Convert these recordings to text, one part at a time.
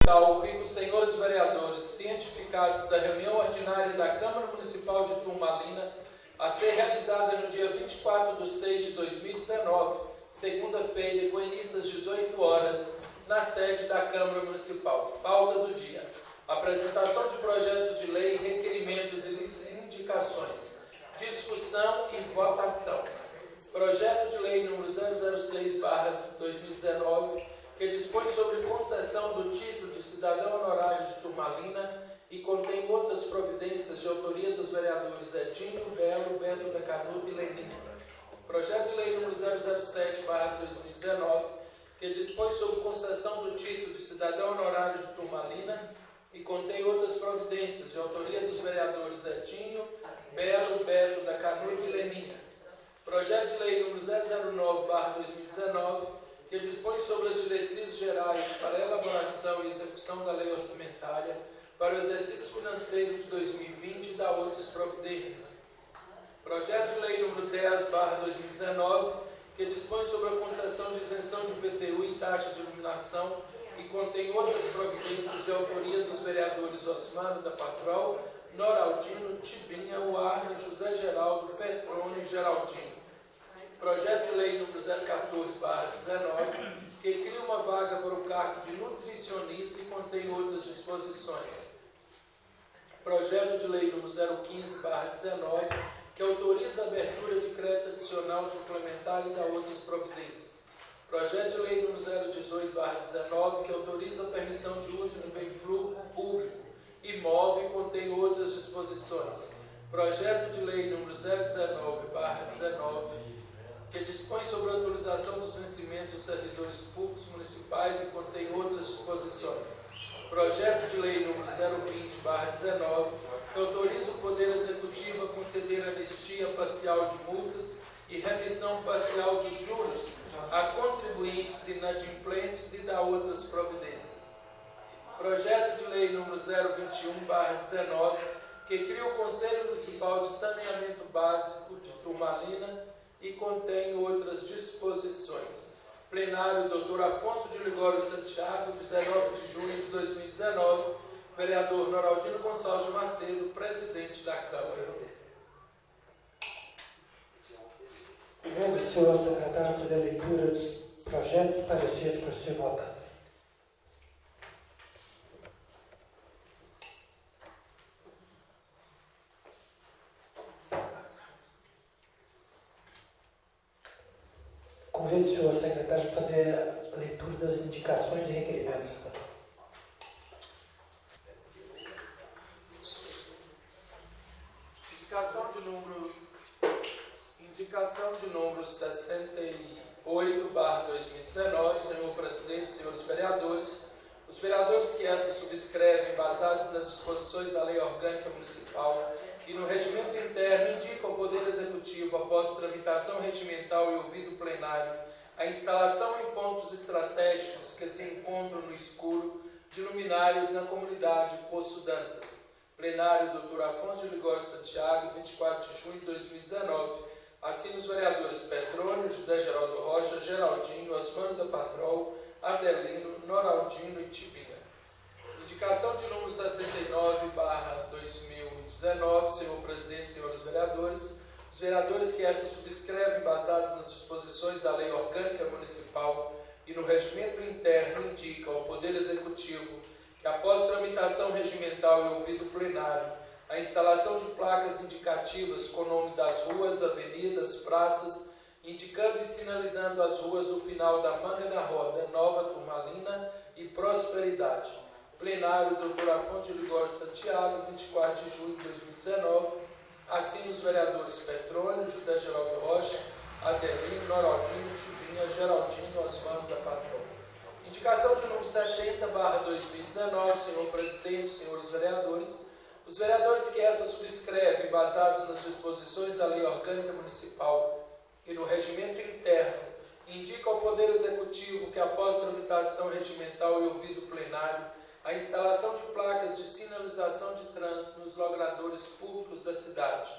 Dá ouvido os senhores vereadores cientificados da reunião ordinária da Câmara Municipal de Turmalina, a ser realizada no dia 24/6/2019, segunda-feira, com início às 18 horas, na sede da Câmara Municipal. Pauta do dia: apresentação de projetos de lei, requerimentos e indicações, discussão e votação. Projeto de lei número 006/2019, que dispõe sobre concessão do título de cidadão honorário de Turmalina e contém outras providências de autoria dos vereadores Edinho, Belo, Beto da Canuto e Leninha. Projeto de lei número 007/2019, que dispõe sobre concessão do título de cidadão honorário de Turmalina e contém outras providências de autoria dos vereadores Edinho, Belo, Beto da Canuto e Leninha. Projeto de lei número 009/2019, que dispõe sobre as diretrizes gerais para a elaboração e execução da lei orçamentária para o exercício financeiro de 2020 e da outras providências. Projeto de lei número 10/2019, que dispõe sobre a concessão de isenção de IPTU e taxa de iluminação e contém outras providências de autoria dos vereadores Osmano da Patrol, Noraldino, Tibinha, Warner, José Geraldo, Petrone e Geraldino. Projeto de lei número 014/19, que cria uma vaga para o cargo de nutricionista e contém outras disposições. Projeto de lei número 015/19, que autoriza a abertura de crédito adicional suplementar e dá outras providências. Projeto de lei número 018/19, que autoriza a permissão de uso de bem público imóvel e contém outras disposições. Projeto de lei número 019/19, que dispõe sobre a autorização dos vencimentos dos servidores públicos municipais e contém outras disposições. Projeto de lei número 020/19, que autoriza o Poder Executivo a conceder anistia parcial de multas e remissão parcial dos juros a contribuintes inadimplentes e dá outras providências. Projeto de lei número 021/19, que cria o Conselho Municipal de Saneamento Básico de Turmalina e contém outras disposições. Plenário, Dr. Afonso de Ligório Santiago, 19 de junho de 2019, vereador Noraldino Gonçalves de Macedo, presidente da Câmara. Convido o senhor secretário a fazer a leitura dos projetos e pareceres para ser votado. Convido o senhor secretário a fazer a leitura das indicações e requerimentos. Indicação de número 68/2019, senhor presidente, senhores vereadores. Os vereadores que essa subscrevem, basados nas disposições da Lei Orgânica Municipal e no regimento interno, indicam ao Poder Executivo, após tramitação regimental e ouvido plenário, a instalação em pontos estratégicos que se encontram no escuro de luminárias na comunidade Poço Dantas. Plenário, Dr. Afonso de Ligório Santiago, 24 de junho de 2019. Assim, os vereadores Petrone, José Geraldo Rocha, Geraldinho, Osmano da Patrol, Adelino, Noraldino e Tibinha. Indicação de número 69/2019, senhor presidente, senhores vereadores. Os vereadores que essa subscrevem, basados nas disposições da Lei Orgânica Municipal e no regimento interno, indicam ao Poder Executivo que, após tramitação regimental e ouvido plenário, a instalação de placas indicativas com o nome das ruas, avenidas, praças, indicando e sinalizando as ruas do final da Manga da Roda, Nova Turmalina e Prosperidade. Plenário, Dr. Afonso de Ligório Santiago, 24 de junho de 2019. Assim, os vereadores Petrone, José Geraldo Rocha, Adelino, Noraldino, Tibinha, Geraldinho, Osmano da Patrol. Indicação de número 70/2019, senhor presidente, senhores vereadores. Os vereadores que essa subscrevem, basados nas disposições da Lei Orgânica Municipal e no regimento interno, indicam ao Poder Executivo que, após tramitação regimental e ouvido plenário, a instalação de placas de sinalização de trânsito nos logradouros públicos da cidade.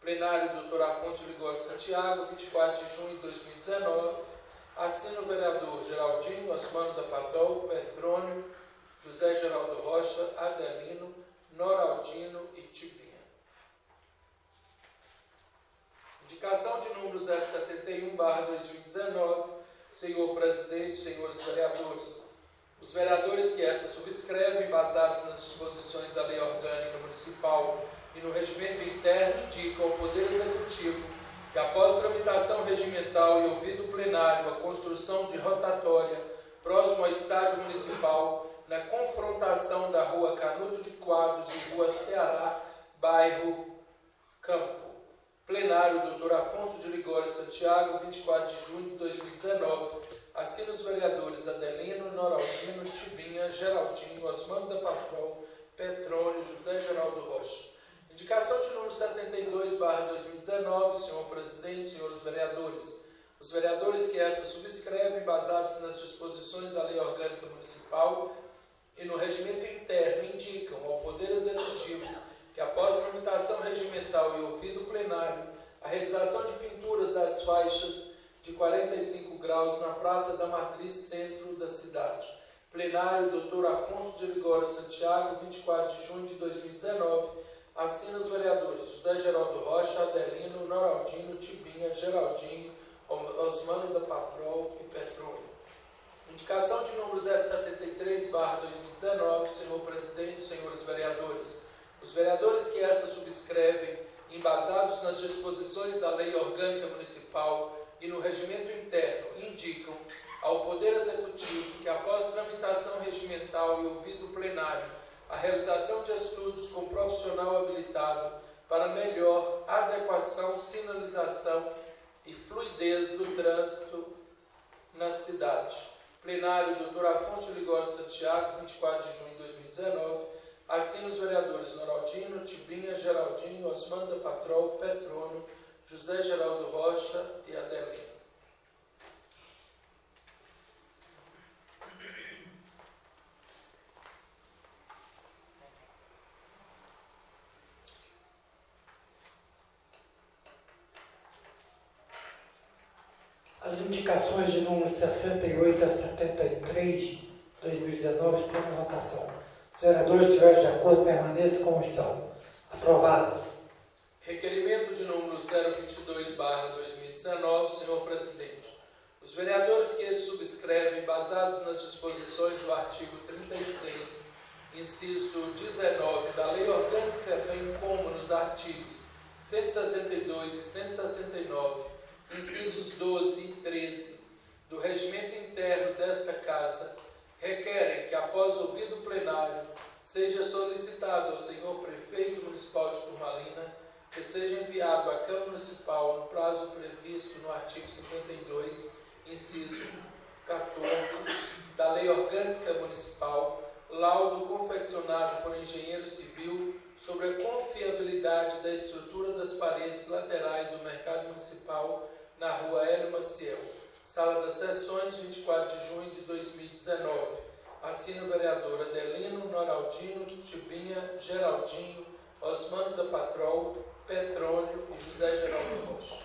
Plenário, Dr. Afonso de Ligório Santiago, 24 de junho de 2019. Assina o vereador Geraldinho, Osmano da Patrol, Petrônio, José Geraldo Rocha, Adelino, Noraldino e Tibinha. Indicação de número 071/2019, senhor presidente, senhores vereadores. Os vereadores que essa subscrevem, baseados nas disposições da Lei Orgânica Municipal e no regimento interno, indicam ao Poder Executivo que, após tramitação regimental e ouvido plenário, a construção de rotatória próximo ao estádio municipal, na confrontação da Rua Canuto de Quadros e Rua Ceará, bairro Campo. Plenário, Dr. Afonso de Ligório Santiago, 24 de junho de 2019. Assina os vereadores Adelino, Noraldino, Tibinha, Geraldinho, Osmando da Patrol, Petrônio, José Geraldo Rocha. Indicação de número 72/2019, senhor presidente, senhores vereadores. Os vereadores que essa subscrevem, baseados nas disposições da Lei Orgânica Municipal e no regimento interno, indicam ao Poder Executivo que, após tramitação regimental e ouvido plenário, a realização de pinturas das faixas de 45 graus na Praça da Matriz, centro da cidade. Plenário, Dr. Afonso de Ligório Santiago, 24 de junho de 2019. Assina os vereadores José Geraldo Rocha, Adelino, Noraldino, Tibinha, Geraldinho, Osmano da Patrol e Petrônio. Indicação de número 073/2019, senhor presidente, senhores vereadores. Os vereadores que essa subscrevem, embasados nas disposições da Lei Orgânica Municipal e no regimento interno, indicam ao Poder Executivo que, após tramitação regimental e ouvido plenário, a realização de estudos com profissional habilitado para melhor adequação, sinalização e fluidez do trânsito na cidade. Plenário, Dr. Afonso de Ligório Santiago, 24 de junho de 2019. Assina os vereadores Noraldino, Tibinha, Geraldinho, Osmando da Patrol, Petrônio, José Geraldo Rocha e Adelino. As indicações de número 68 a 73, 2019, estão em votação. Os vereadores estiverem de acordo, permaneçam como estão. Aprovadas. Requerimento de número 022/2019, senhor presidente. Os vereadores que subscrevem, baseados nas disposições do artigo 36, inciso 19 da Lei Orgânica, bem como nos artigos 162 e 169, incisos 12 e 13 do regimento interno desta Casa, requerem que, após ouvido plenário, seja solicitado ao senhor prefeito municipal de Turmalina que seja enviado à Câmara Municipal, no prazo previsto no artigo 52, inciso 14 da Lei Orgânica Municipal, laudo confeccionado por engenheiro civil sobre a confiabilidade da estrutura das paredes laterais do mercado municipal na Rua Hélio Maciel, Sala das Sessões, 24 de junho de 2019. Assina o vereador Adelino, Noraldino, Tibinha, Geraldinho, Osmando da Patrol, Petrônio e José Geraldo Rocha.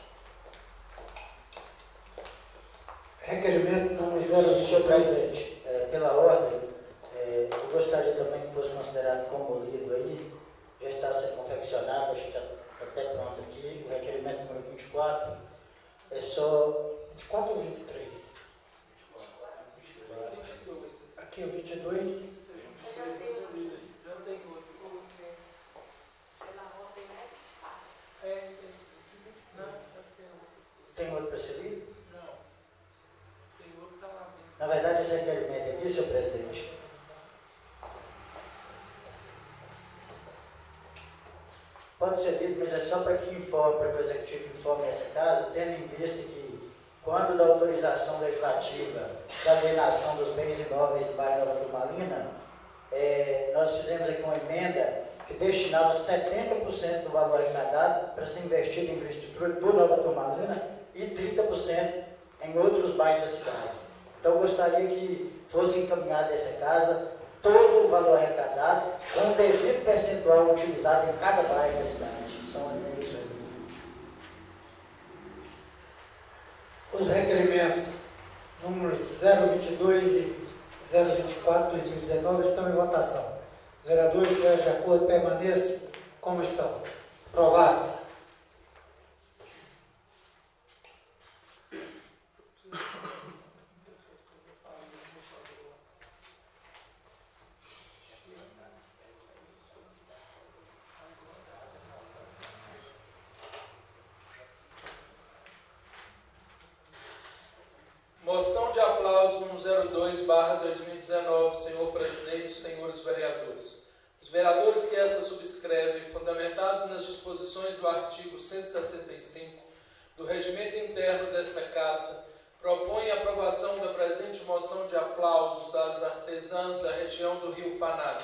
Requerimento número 0. Senhor presidente, pela ordem, eu gostaria também que fosse considerado como lido aí, já está sendo confeccionado, acho que está até pronto aqui, o requerimento número 24, é só... 24 ou 23? 22. Aqui o 22. Já tem outro. Tem outro para ser lido? Não. Tem outro que está lá dentro. Na verdade, esse requerimento aqui, senhor presidente, pode ser lido, mas é só para que informe, para que o Executivo informe essa Casa, tendo em vista que, quando da autorização legislativa da alienação dos bens imóveis do bairro Nova Turmalina, nós fizemos aqui uma emenda que destinava 70% do valor arrecadado para ser investido em infraestrutura do Nova Turmalina e 30% em outros bairros da cidade. Então, eu gostaria que fosse encaminhado essa Casa todo o valor arrecadado com o devido percentual utilizado em cada bairro da cidade. São isso aí. Os requerimentos números 022 e 024, 2019, 2019 estão em votação. Os vereadores estiverem de acordo, permaneçam como estão. Aprovado. Moção de aplauso número 02/2019, senhor presidente, senhores vereadores. Os vereadores que essa subscrevem, fundamentados nas disposições do artigo 165 do regimento interno desta Casa, propõem a aprovação da presente moção de aplausos às artesãs da região do Rio Fanado.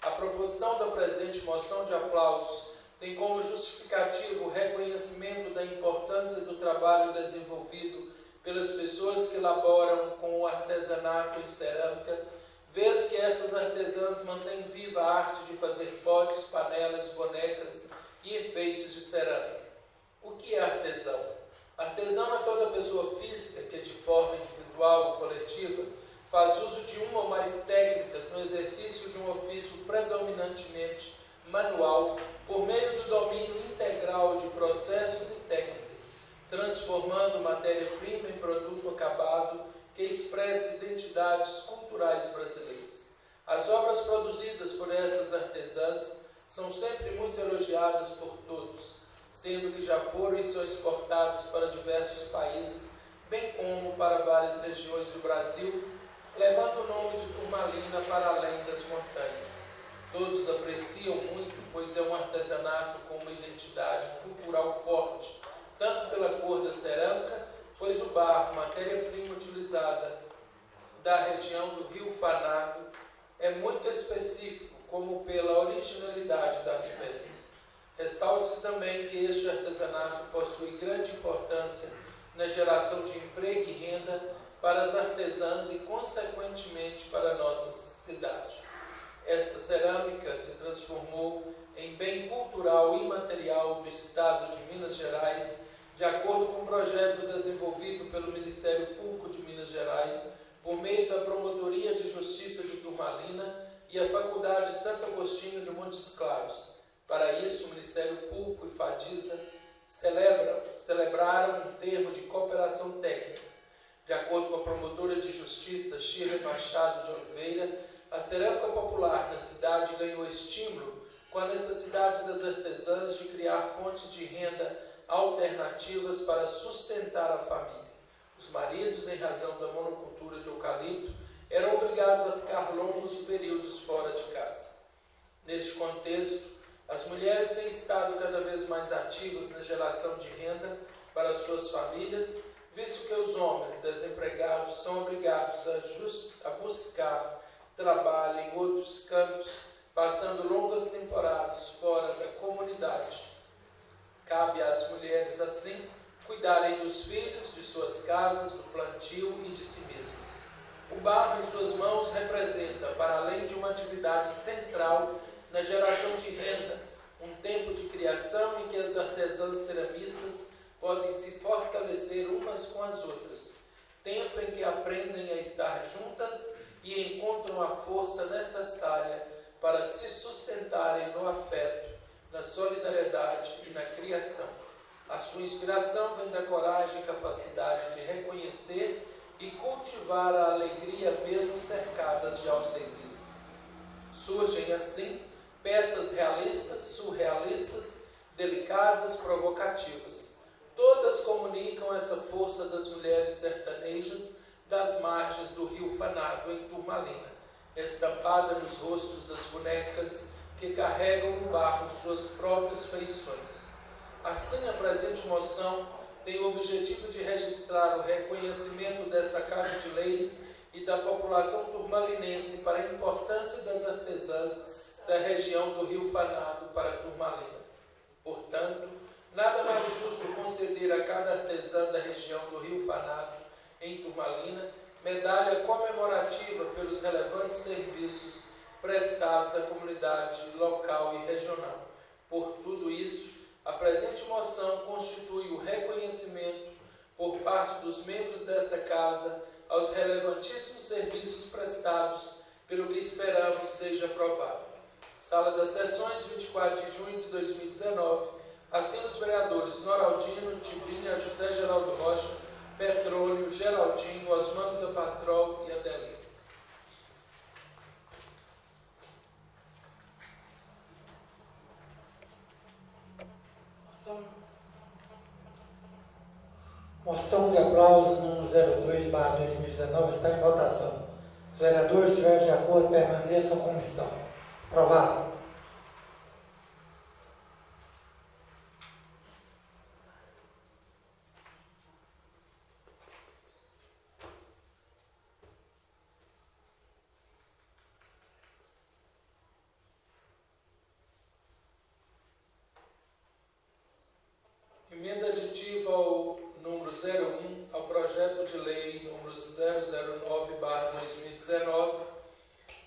A proposição da presente moção de aplausos tem como justificativo o reconhecimento da importância do trabalho desenvolvido pelas pessoas que laboram com o artesanato em cerâmica, vez que essas artesãs mantêm viva a arte de fazer potes, panelas, bonecas e enfeites de cerâmica. O que é artesão? Artesão é toda pessoa física que, de forma individual ou coletiva, faz uso de uma ou mais técnicas no exercício de um ofício predominantemente manual, por meio do domínio integral de processos e técnicas, transformando matéria-prima em produto acabado que expresse identidades culturais brasileiras. As obras produzidas por essas artesãs são sempre muito elogiadas por todos, sendo que já foram e são exportadas para diversos países, bem como para várias regiões do Brasil, levando o nome de Turmalina para além das montanhas. Todos apreciam muito, pois é um artesanato com uma identidade cultural forte, tanto pela cor da cerâmica, pois o barro, matéria-prima utilizada da região do Rio Fanado, é muito específico, como pela originalidade das peças. Ressalte-se também que este artesanato possui grande importância na geração de emprego e renda para as artesãs e, consequentemente, para a nossa cidade. Esta cerâmica se transformou em bem cultural e imaterial do Estado de Minas Gerais, de acordo com um projeto desenvolvido pelo Ministério Público de Minas Gerais, por meio da Promotoria de Justiça de Turmalina e a Faculdade Santo Agostinho de Montes Claros. Para isso, o Ministério Público e Fadisa celebraram um termo de cooperação técnica. De acordo com a promotora de justiça Shirley Machado de Oliveira, a cerâmica popular na cidade ganhou estímulo com a necessidade das artesãs de criar fontes de renda alternativas para sustentar a família. Os maridos, em razão da monocultura de eucalipto, eram obrigados a ficar longos períodos fora de casa. Neste contexto, as mulheres têm estado cada vez mais ativas na geração de renda para suas famílias, visto que os homens desempregados são obrigados a buscar trabalho em outros campos, passando longas temporadas fora da comunidade. Cabe às mulheres, assim, cuidarem dos filhos, de suas casas, do plantio e de si mesmas. O barro em suas mãos representa, para além de uma atividade central na geração de renda, um tempo de criação em que as artesãs ceramistas podem se fortalecer umas com as outras, tempo em que aprendem a estar juntas e encontram a força necessária para se sustentarem no afeto, na solidariedade e na criação. A sua inspiração vem da coragem e capacidade de reconhecer e cultivar a alegria mesmo cercadas de ausências. Surgem assim peças realistas, surrealistas, delicadas, provocativas. Todas comunicam essa força das mulheres sertanejas das margens do Rio Fanado, em Turmalina, estampada nos rostos das bonecas que carregam no barro suas próprias feições. Assim, a presente moção tem o objetivo de registrar o reconhecimento desta Casa de Leis e da população turmalinense para a importância das artesãs da região do Rio Fanado para Turmalina. Portanto, nada mais justo conceder a cada artesã da região do Rio Fanado, em Turmalina, medalha comemorativa pelos relevantes serviços prestados à comunidade local e regional. Por tudo isso, a presente moção constitui o reconhecimento por parte dos membros desta Casa aos relevantíssimos serviços prestados pelo que esperamos seja aprovado. Sala das Sessões, 24 de junho de 2019, assina os vereadores Noraldino, Tibinha, José Geraldo Rocha, Petrônio, Geraldinho, Osmando da Patrol e Adelino. Moção de aplauso número 02/2019 está em votação. Os vereadores estiverem de acordo, permaneçam como estão. Aprovado. Emenda aditiva ao número 01 ao projeto de lei número 009/2019,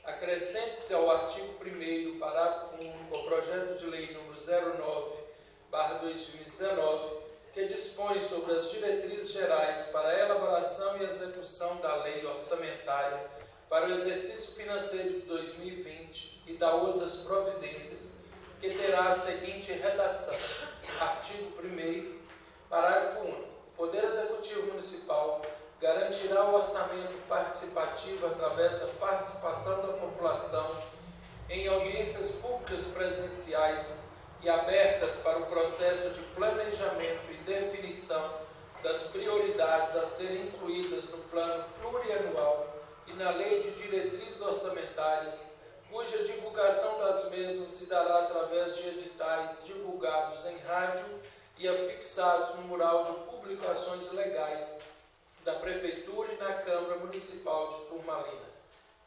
acrescente-se ao artigo 1º, parágrafo único, ao projeto de lei número 09/2019, que dispõe sobre as diretrizes gerais para a elaboração e execução da lei orçamentária para o exercício financeiro de 2020 e da outras providências, que terá a seguinte redação. Artigo 1º, parágrafo único. O Poder Executivo Municipal garantirá o orçamento participativo através da participação da população em audiências públicas presenciais e abertas para o processo de planejamento e definição das prioridades a serem incluídas no plano plurianual e na Lei de Diretrizes Orçamentárias, cuja divulgação das mesmas se dará através de editais divulgados em rádio e afixados no mural de publicações legais da Prefeitura e na Câmara Municipal de Turmalina.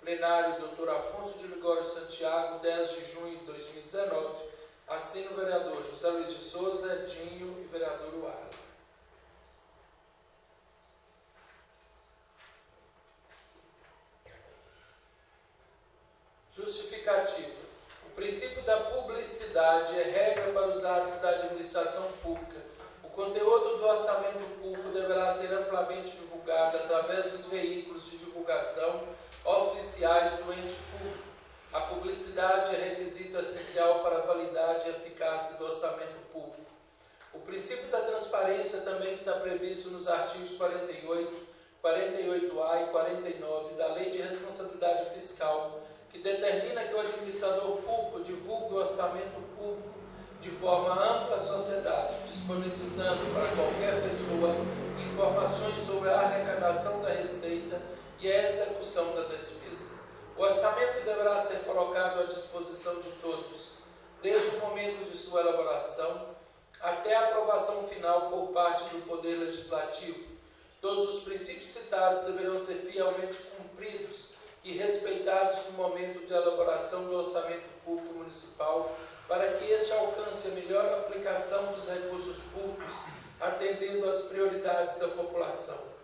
Plenário, Dr. Afonso de Ligório Santiago, 10 de junho de 2019. Assina o vereador José Luiz de Souza, Edinho e vereador Uara. Justificativa. O princípio da publicidade é regra para os atos da administração pública. O conteúdo do orçamento público deverá ser amplamente divulgado através dos veículos de divulgação oficiais do ente público. A publicidade é requisito essencial para a validade e eficácia do orçamento público. O princípio da transparência também está previsto nos artigos 48, 48A e 49 da Lei de Responsabilidade Fiscal, que determina que o administrador público divulgue o orçamento público de forma ampla à sociedade, disponibilizando para qualquer pessoa informações sobre a arrecadação da receita e a execução da despesa. O orçamento deverá ser colocado à disposição de todos, desde o momento de sua elaboração até a aprovação final por parte do Poder Legislativo. Todos os princípios citados deverão ser fielmente cumpridos e respeitados no momento de elaboração do orçamento público municipal, para que este alcance a melhor aplicação dos recursos públicos, atendendo às prioridades da população.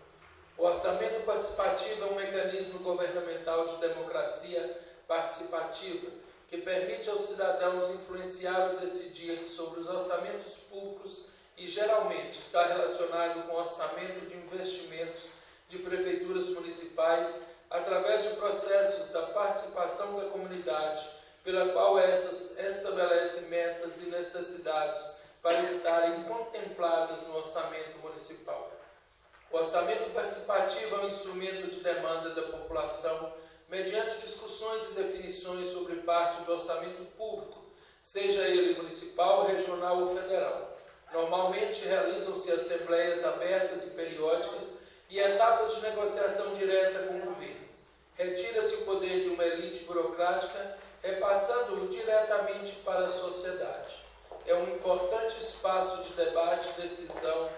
O orçamento participativo é um mecanismo governamental de democracia participativa, que permite aos cidadãos influenciar ou decidir sobre os orçamentos públicos e geralmente está relacionado com o orçamento de investimentos de prefeituras municipais através de processos da participação da comunidade, pela qual essas estabelecem metas e necessidades para estarem contempladas no orçamento municipal. O orçamento participativo é um instrumento de demanda da população mediante discussões e definições sobre parte do orçamento público, seja ele municipal, regional ou federal. Normalmente realizam-se assembleias abertas e periódicas e etapas de negociação direta com o governo. Retira-se o poder de uma elite burocrática, repassando-o diretamente para a sociedade. É um importante espaço de debate e decisão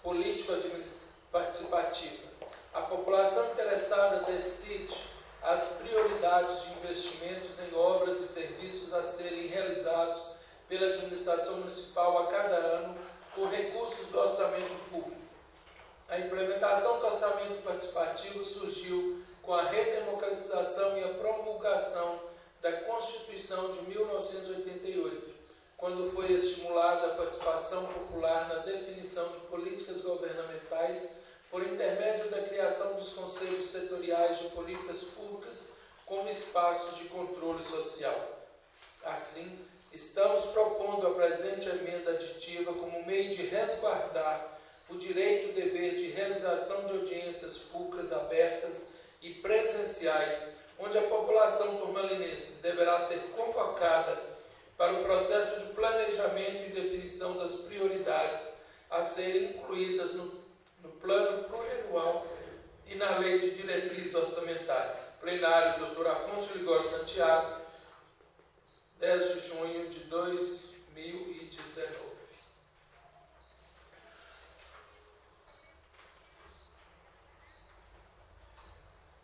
político-participativa. A população interessada decide as prioridades de investimentos em obras e serviços a serem realizados pela administração municipal a cada ano com recursos do orçamento público. A implementação do orçamento participativo surgiu com a redemocratização e a promulgação da Constituição de 1988, quando foi estimulada a participação popular na definição de políticas governamentais por intermédio da criação dos conselhos setoriais de políticas públicas, como espaços de controle social. Assim, estamos propondo a presente emenda aditiva como meio de resguardar o direito e dever de realização de audiências públicas abertas e presenciais, onde a população turmalinense deverá ser convocada para o processo de planejamento e definição das prioridades a serem incluídas no plano plurianual e na lei de diretrizes orçamentárias. Plenário, Dr. Afonso de Ligório Santiago, 10 de junho de 2019.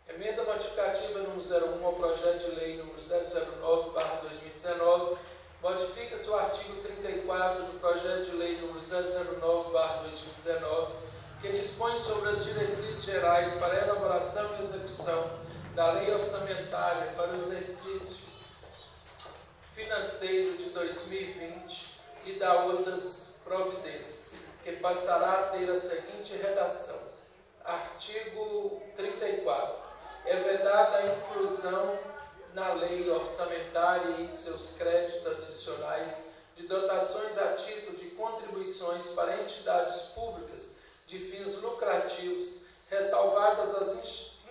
Emenda modificativa número 01 ao projeto de lei número 009/2019, modifica-se o artigo 34 do projeto de lei número 009/2019, que dispõe sobre as diretrizes gerais para a elaboração e execução da lei orçamentária para o exercício financeiro de 2020 e da outras providências, que passará a ter a seguinte redação. Artigo 34. É vedada a inclusão na lei orçamentária e em seus créditos adicionais de dotações a título de contribuições para entidades públicas de fins lucrativos, ressalvadas as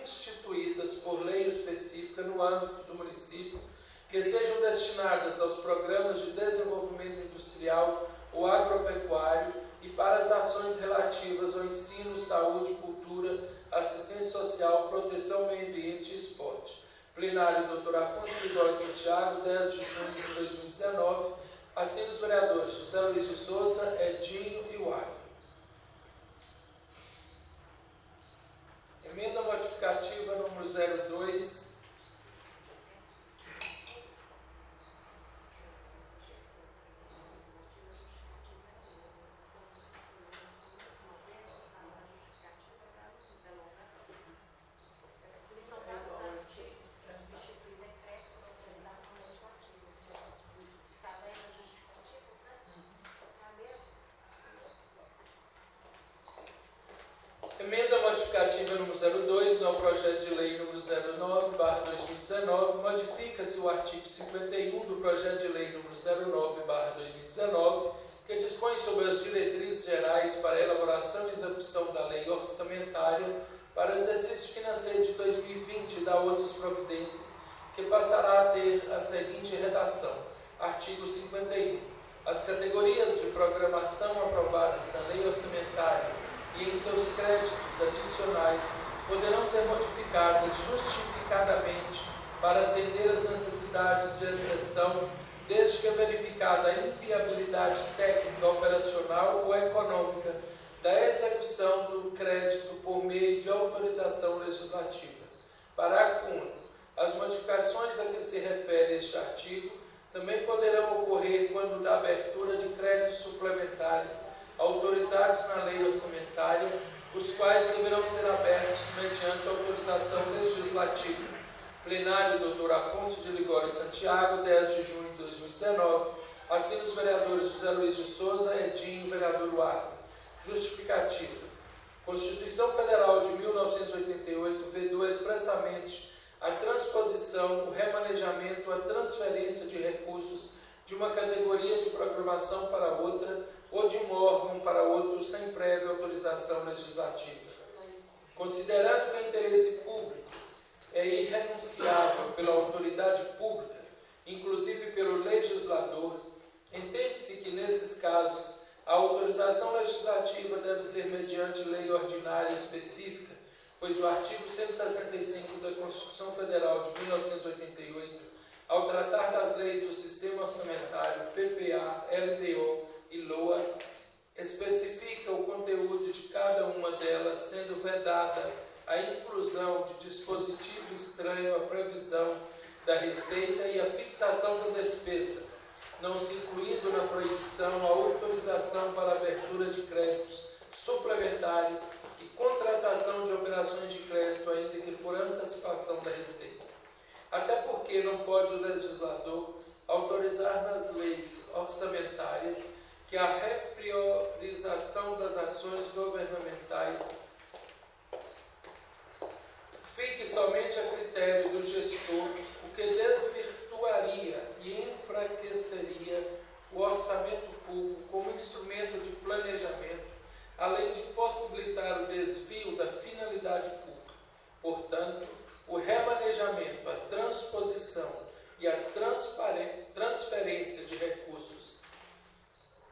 instituídas por lei específica no âmbito do município, que sejam destinadas aos programas de desenvolvimento industrial ou agropecuário e para as ações relativas ao ensino, saúde, cultura, assistência social, proteção ao meio ambiente e esporte. Plenário, Dr. Afonso de Ligório Santiago, 10 de junho de 2019. Assina os vereadores José Luiz de Souza, Edinho e Wagner. Emenda modificativa número 02. Emenda modificativa número 02 ao projeto de lei número 09/2019, modifica-se o artigo 51 do projeto de lei número 09/2019, que dispõe sobre as diretrizes gerais para a elaboração e execução da lei orçamentária para o exercício financeiro de 2020 e da outras providências, que passará a ter a seguinte redação. Artigo 51. As categorias de programação aprovadas na lei orçamentária e em seus créditos adicionais poderão ser modificadas justificadamente para atender às necessidades de exceção, desde que verificada a inviabilidade técnica, operacional ou econômica da execução do crédito por meio de autorização legislativa. Parágrafo único. As modificações a que se refere este artigo também poderão ocorrer quando da abertura de créditos suplementares autorizados na lei orçamentária, os quais deverão ser abertos mediante autorização legislativa. Plenário, Dr. Afonso de Ligório Santiago, 10 de junho de 2019. Assina os vereadores José Luiz de Souza, Edinho, vereador Wagner. Justificativa. Constituição Federal de 1988 vedou expressamente a transposição, o remanejamento, a transferência de recursos de uma categoria de programação para outra ou de um órgão para outro sem prévia autorização legislativa. Considerando que o interesse público é irrenunciável pela autoridade pública, inclusive pelo legislador, entende-se que, nesses casos, a autorização legislativa deve ser mediante lei ordinária específica, pois o artigo 165 da Constituição Federal de 1988, ao tratar das leis do Sistema Orçamentário, PPA, LDO e LOA, especifica o conteúdo de cada uma delas, sendo vedada a inclusão de dispositivo estranho à previsão da receita e a fixação da despesa, não se incluindo na proibição a autorização para abertura de créditos suplementares e contratação de operações de crédito, ainda que por antecipação da receita. Até porque não pode o legislador autorizar nas leis orçamentárias que a repriorização das ações governamentais fique somente a critério do gestor gestor, o que desvirtuaria e enfraqueceria o orçamento público como instrumento de planejamento, além de possibilitar o desvio da finalidade pública. Portanto, o remanejamento, a transposição e a transferência de recursos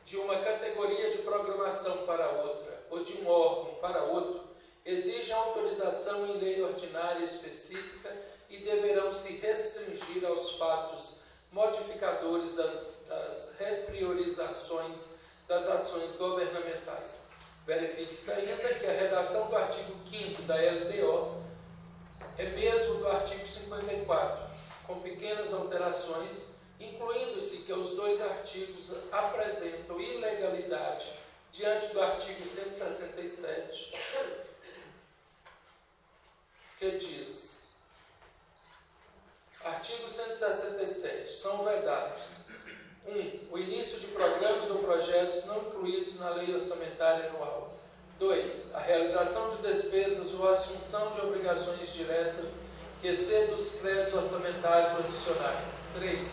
de uma categoria de programação para outra ou de um órgão para outro exige autorização em lei ordinária específica e deverão se restringir aos fatos modificadores das repriorizações das ações governamentais. Verifique-se ainda que a redação do artigo 5º da LDO é mesmo do artigo 54, com pequenas alterações, incluindo-se que os dois artigos apresentam ilegalidade diante do artigo 167, que diz: artigo 167, são vedados: 1. O início de programas ou projetos não incluídos na lei orçamentária anual. 2. A realização de despesas ou a assunção de obrigações diretas que excedam os créditos orçamentários ou adicionais. 3.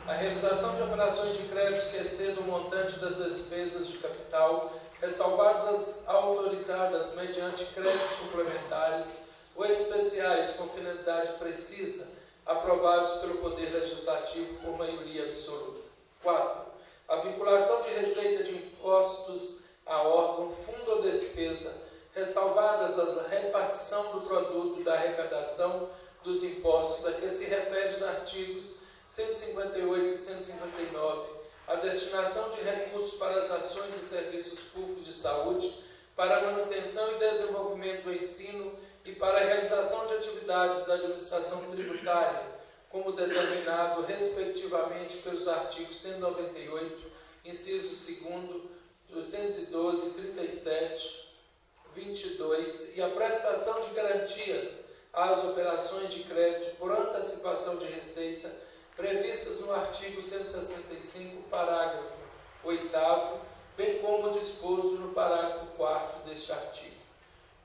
A realização de operações de créditos que excedam o montante das despesas de capital, ressalvadas as autorizadas mediante créditos suplementares ou especiais com finalidade precisa, aprovados pelo Poder Legislativo por maioria absoluta. 4. A vinculação de receita de impostos a órgão, fundo ou despesa, ressalvadas a repartição do produto da arrecadação dos impostos a que se refere os artigos 158 e 159, a destinação de recursos para as ações e serviços públicos de saúde, para a manutenção e desenvolvimento do ensino e para a realização de atividades da administração tributária, como determinado respectivamente pelos artigos 198, inciso 2º, 212, 37, 22, e a prestação de garantias às operações de crédito por antecipação de receita previstas no artigo 165, parágrafo 8º, bem como disposto no parágrafo 4º deste artigo.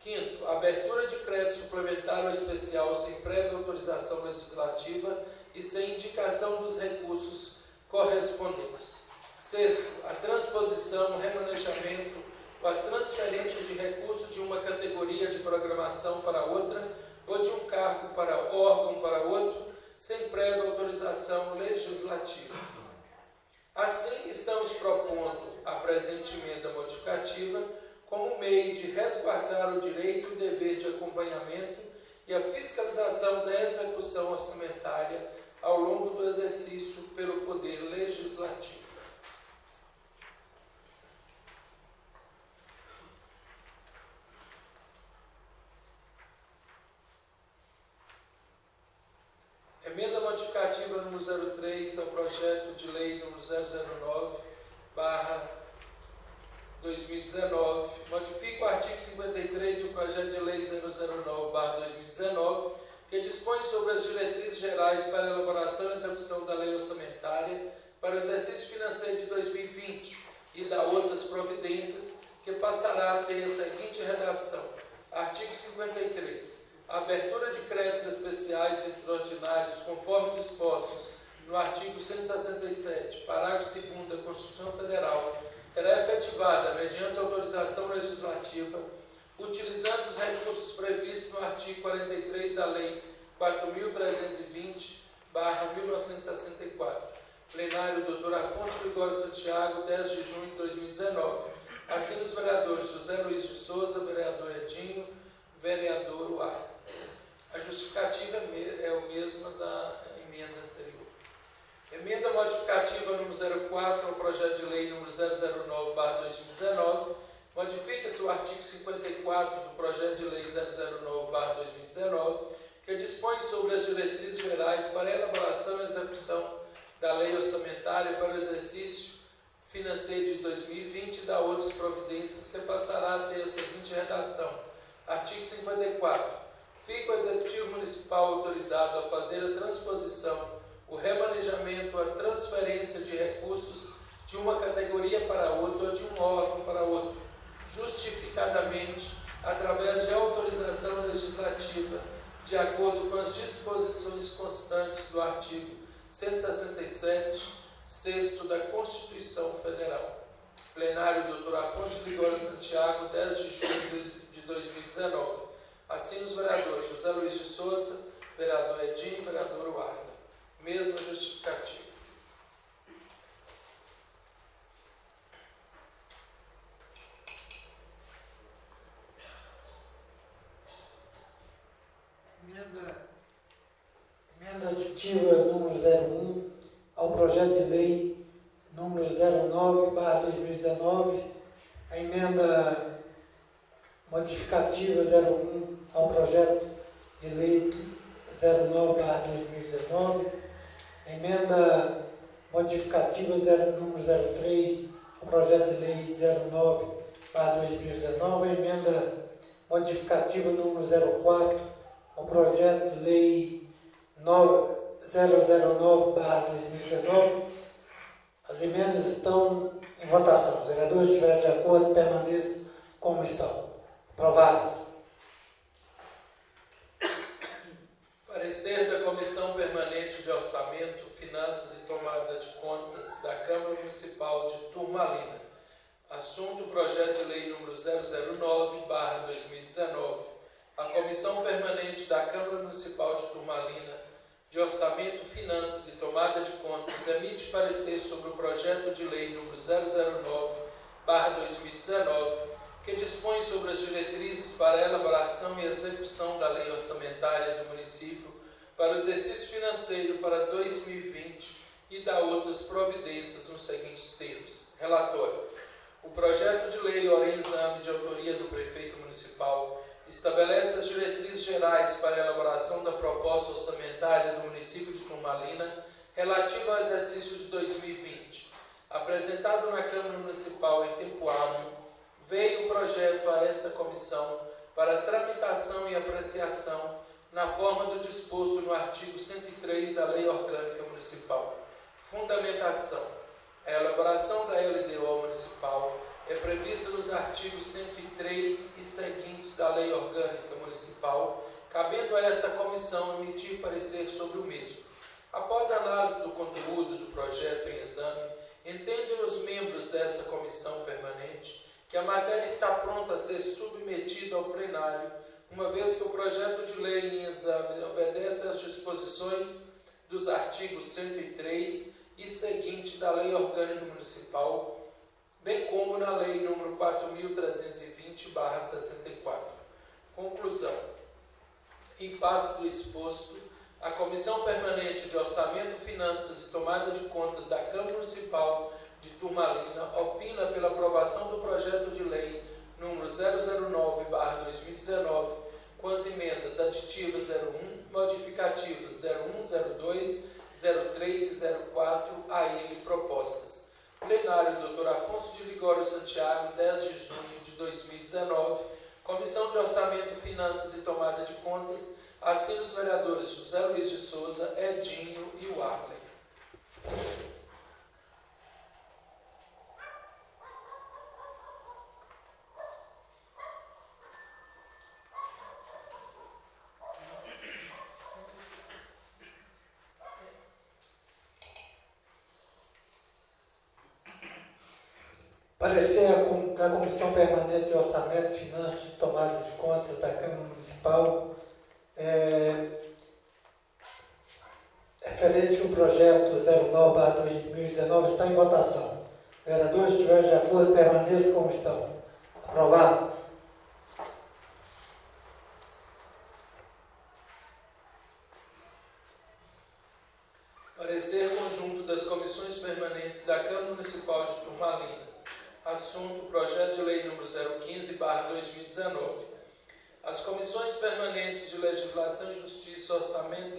5º, a abertura de crédito suplementar ou especial sem prévia autorização legislativa e sem indicação dos recursos correspondentes. 6º, a transposição, remanejamento ou a transferência de recursos de uma categoria de programação para outra ou de um cargo para órgão para outro, sem prévia autorização legislativa. Assim, estamos propondo a presente emenda modificativa como meio de resguardar o direito e o dever de acompanhamento e a fiscalização da execução orçamentária ao longo do exercício pelo Poder Legislativo. Emenda modificativa número 03 ao projeto de lei número 009/2019, modifica o artigo 53 do projeto de lei 009/2019, que dispõe sobre as diretrizes gerais para a elaboração e execução da lei orçamentária para o exercício financeiro de 2020 e dá outras providências, que passará a ter a seguinte redação: artigo 53. A abertura de créditos especiais e extraordinários, conforme dispostos no artigo 167, parágrafo 2º da Constituição Federal, será efetivada mediante autorização legislativa, utilizando os recursos previstos no artigo 43 da Lei 4.320/1964. Plenário, Dr. Afonso Ligório Santiago, 10 de junho de 2019. Assim, os vereadores José Luiz de Souza, vereador Edinho, vereador Uar. A justificativa é a mesma da emenda anterior. Emenda modificativa número 04 ao projeto de lei número 009/2019, modifica-se o artigo 54 do projeto de lei 009/2019, que dispõe sobre as diretrizes gerais para a elaboração e execução da lei orçamentária para o exercício financeiro de 2020 e dá outras providências, que passará a ter a seguinte redação: artigo 54. Fica o Executivo Municipal autorizado a fazer a transposição, o remanejamento, a transferência de recursos de uma categoria para outra ou de um órgão para outro, justificadamente, através de autorização legislativa, de acordo com as disposições constantes do artigo 167, 6º da Constituição Federal. Plenário Dr. Afonso de Ligório Santiago, 10 de julho de 2019. Assim, os vereadores José Luiz de Souza, vereador Edinho, vereador Warner. Mesma justificativa. Emenda aditiva número 01 ao projeto de lei número 09/2019, a emenda modificativa 01 ao projeto de lei 09/2019, a emenda modificativa número 03 ao projeto de lei 09/2019, a emenda modificativa número 04 ao projeto de lei 009/2019. As emendas estão em votação. Os vereadores estiverem de acordo, permaneçam como estão. Aprovado. Parecer da Comissão Permanente de Orçamento, Finanças e Tomada de Contas da Câmara Municipal de Turmalina. Assunto: projeto de lei número 009/2019. A Comissão Permanente da Câmara Municipal de Turmalina de Orçamento, Finanças e Tomada de Contas emite parecer sobre o projeto de lei número 009/2019, que dispõe sobre as diretrizes para a elaboração e execução da lei orçamentária do município para o exercício financeiro para 2020 e dá outras providências nos seguintes termos. Relatório. O projeto de lei ora em exame de autoria do prefeito municipal estabelece as diretrizes gerais para a elaboração da proposta orçamentária do município de Turmalina relativa ao exercício de 2020. Apresentado na Câmara Municipal em tempo hábil, veio o projeto a esta comissão para tramitação e apreciação na forma do disposto no artigo 103 da Lei Orgânica Municipal. Fundamentação. A elaboração da LDO municipal é prevista nos artigos 103 e seguintes da Lei Orgânica Municipal, cabendo a essa comissão emitir parecer sobre o mesmo. Após a análise do conteúdo do projeto em exame, entendem os membros dessa comissão permanente que a matéria está pronta a ser submetida ao plenário, uma vez que o projeto de lei em exame obedece às disposições dos artigos 103 e seguinte da Lei Orgânica Municipal, bem como na Lei nº 4.320/64. Conclusão. Em face do exposto, a Comissão Permanente de Orçamento, Finanças e Tomada de Contas da Câmara Municipal de Turmalina opina pela aprovação do projeto de lei número 009/2019, com as emendas aditivas 01, modificativas 01, 02, 03 e 04 a ele propostas. Plenário Dr. Afonso de Ligório Santiago, 10 de junho de 2019, Comissão de Orçamento, Finanças e Tomada de Contas, assim os vereadores José Luiz de Souza, Edinho e Warley. Parecer da Comissão Permanente de Orçamento, Finanças e Tomadas de Contas da Câmara Municipal referente ao projeto 09/2019 está em votação. Vereadores, se estiverem de acordo, permaneçam como estão. Aprovado. Parecer conjunto das comissões permanentes da Câmara Municipal de Turmalina. Assunto: projeto de lei número 015/2019. As comissões permanentes de Legislação e Justiça, Orçamento,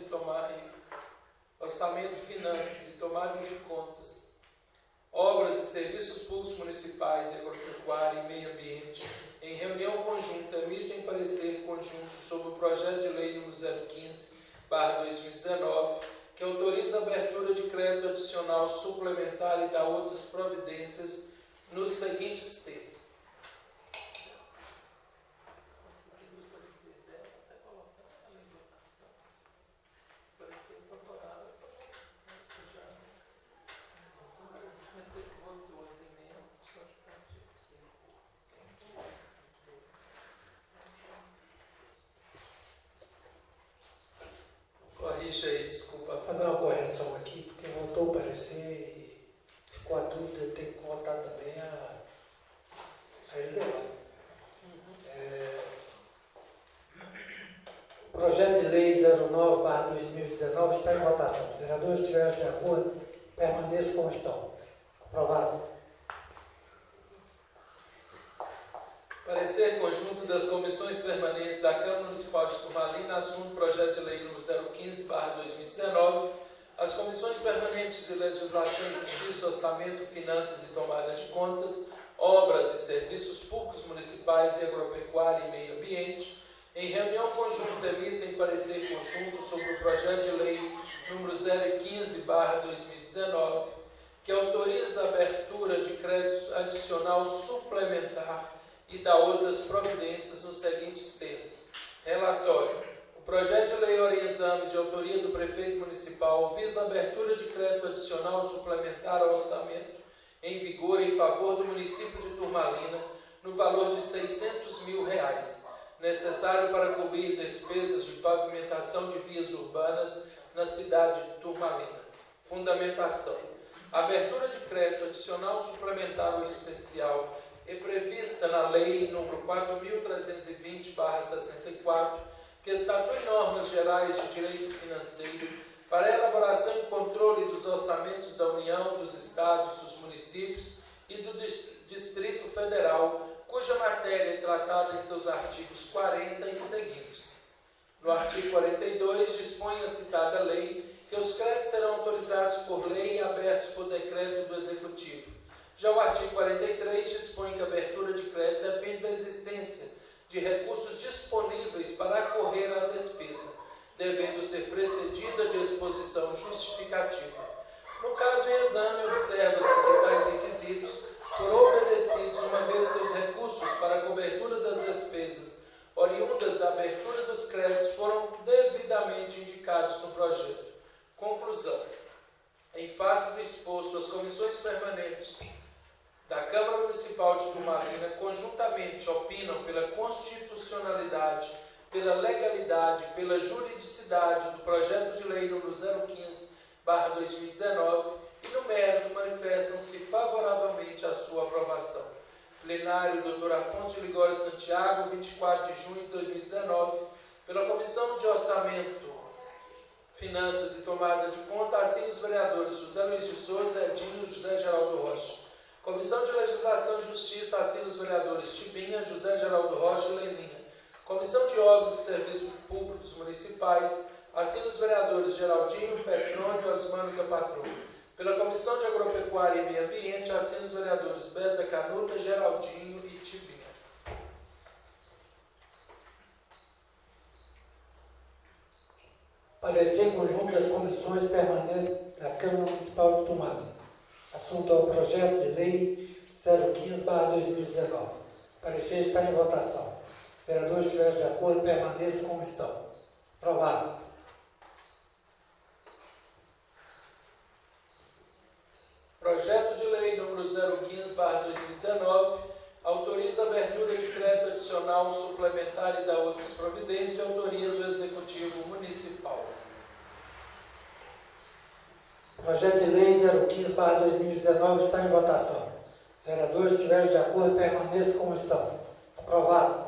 Finanças e Tomada de Contas, Obras e Serviços Públicos Municipais, Agropecuária e Meio Ambiente, em reunião conjunta, emitem parecer conjunto sobre o projeto de lei número 015/2019, que autoriza a abertura de crédito adicional suplementar e dá outras providências nos seguintes termos. 09/2019 está em votação. Os vereadores estiverem de acordo, permaneçam como estão. Aprovado. Parecer conjunto das comissões permanentes da Câmara Municipal de Turmalina, assunto projeto de lei número 015/2019. As comissões permanentes de Legislação, Justiça, Orçamento, Finanças e Tomada de Contas, Obras e Serviços Públicos Municipais e Agropecuária e Meio Ambiente, em reunião conjunta, emitem parecer conjunto sobre o projeto de lei número 015/2019, que autoriza a abertura de crédito adicional suplementar e dá outras providências nos seguintes termos. Relatório. O projeto de lei ora em exame de autoria do prefeito municipal visa a abertura de crédito adicional suplementar ao orçamento em vigor em favor do município de Turmalina no valor de R$600 mil, necessário para cobrir despesas de pavimentação de vias urbanas na cidade de Turmalina. Fundamentação. A abertura de crédito adicional suplementar ou especial é prevista na Lei nº 4.320/64, que estatua normas gerais de direito financeiro para a elaboração e controle dos orçamentos da União, dos Estados, dos municípios e do Distrito Federal, cuja matéria é tratada em seus artigos 40 e seguintes. No artigo 42, dispõe a citada lei que os créditos serão autorizados por lei e abertos por decreto do Executivo. Já o artigo 43 dispõe que a abertura de crédito depende da existência de recursos disponíveis para acorrer à despesa, devendo ser precedida de exposição justificativa. No caso em exame, observa-se que tais requisitos foram obedecidos uma vez que os recursos para a cobertura das despesas oriundas da abertura dos créditos foram devidamente indicados no projeto. Conclusão. Em face do exposto, as comissões permanentes da Câmara Municipal de Turmalina conjuntamente opinam pela constitucionalidade, pela legalidade, pela juridicidade do projeto de lei número 015/2019 e no mérito manifestam-se favoravelmente à sua aprovação. Plenário, Dr. Afonso de Ligório Santiago, 24 de junho de 2019, pela Comissão de Orçamento, Finanças e Tomada de Conta, assim os vereadores José Luiz de Souza, Edinho, José Geraldo Rocha. Comissão de Legislação e Justiça, assim os vereadores Tibinha, José Geraldo Rocha e Leninha. Comissão de Obras e Serviços Públicos Municipais, assim os vereadores Geraldinho, Petrônio e Osmano da Patroa. Pela Comissão de Agropecuária e Meio Ambiente, assim os vereadores Beta Canuta, Geraldinho e Tibinha. Parecer conjunto das comissões permanentes da Câmara Municipal de Turmalina. Assunto é o projeto de lei 015/2019. Parecer está em votação. Os vereadores estiverem de acordo, permaneçam como estão. Aprovado. Projeto de lei número 015/2019 autoriza a abertura de crédito adicional suplementar e dá outras providências de autoria do Executivo Municipal. Projeto de lei 015/2019 está em votação. Os vereadores estiverem de acordo, permaneçam como estão. Aprovado.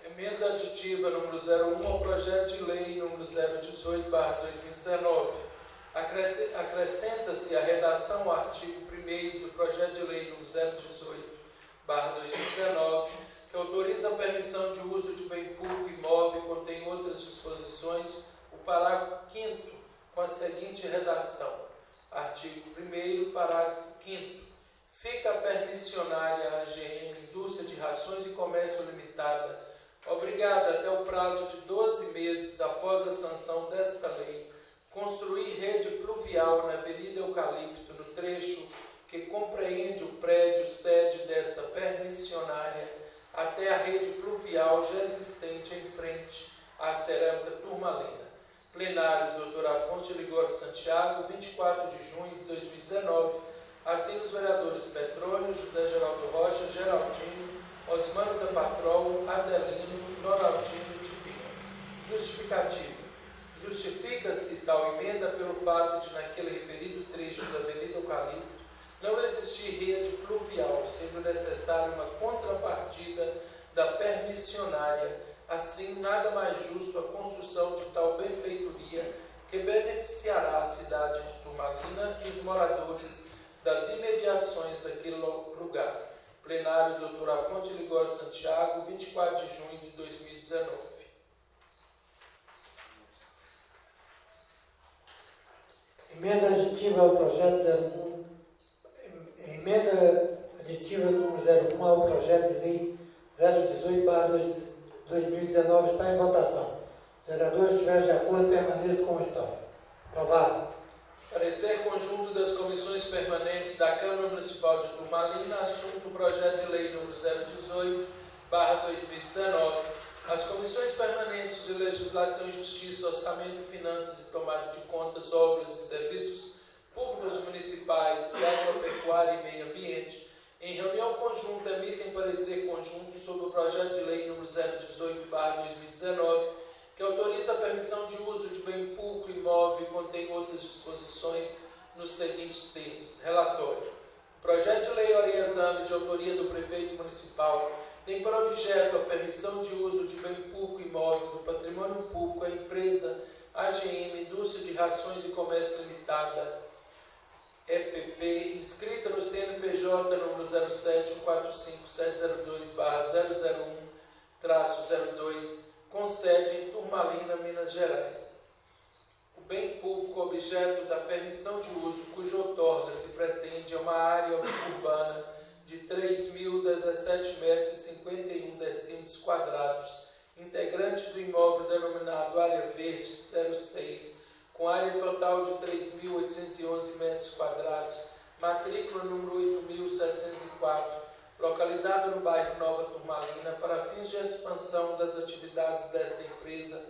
Emenda aditiva número 01 ao projeto de lei número 018/2019. Acrescenta-se a redação ao artigo 1º do projeto de lei número 018/2019, que autoriza a permissão de uso de bem público imóvel e contém outras disposições, o parágrafo 5º, com a seguinte redação. Artigo 1º, parágrafo 5º. Fica a permissionária a AGM, Indústria de Rações e Comércio Limitada, obrigada até o prazo de 12 meses após a sanção desta lei, construir rede pluvial na Avenida Eucalipto, no trecho que compreende o prédio sede desta permissionária, até a rede pluvial já existente em frente à Cerâmica Turmalina. Plenário, Dr. Afonso de Ligório Santiago, 24 de junho de 2019, assim os vereadores Petrônio, José Geraldo Rocha, Geraldinho, Osmano da Patrol, Adelino, Noraldino e Tibinha. Justificativa. Justifica-se tal emenda pelo fato de, naquele referido trecho da Avenida Eucalipto, não existir rede pluvial, sendo necessária uma contrapartida da permissionária. Assim, nada mais justo a construção de tal benfeitoria, que beneficiará a cidade de Turmalina e os moradores das imediações daquele lugar. Plenário Dr. Afonso Ligório Santiago, 24 de junho de 2019. Emenda aditiva ao projeto 01. Emenda aditiva número 01 ao projeto de lei 018/2019 está em votação. Os vereadores estiverem de acordo, permaneçam como estão. Aprovado. Parecer conjunto das comissões permanentes da Câmara Municipal de Turmalina, assunto projeto de lei número 018/2019. As comissões permanentes de Legislação e Justiça, Orçamento, Finanças e Tomada de Contas, Obras e Serviços Públicos Municipais e Agropecuária e Meio Ambiente, em reunião conjunta, emitem parecer conjunto sobre o projeto de lei número 018/2019, que autoriza a permissão de uso de bem público imóvel e contém outras disposições nos seguintes termos. Relatório. O projeto de lei ora em exame, de autoria do prefeito municipal, tem por objeto a permissão de uso de bem público imóvel do patrimônio público à empresa AGM Indústria de Rações e Comércio Limitada, EPP, inscrita no CNPJ número 0745702/001-02, com sede em Turmalina, Minas Gerais. O bem público objeto da permissão de uso, cuja outorga se pretende, é uma área urbana de 3.017 metros e 51 decímetros quadrados, integrante do imóvel denominado Área Verde 06, com área total de 3.811 metros quadrados, matrícula número 8.704, localizado no bairro Nova Turmalina, para fins de expansão das atividades desta empresa,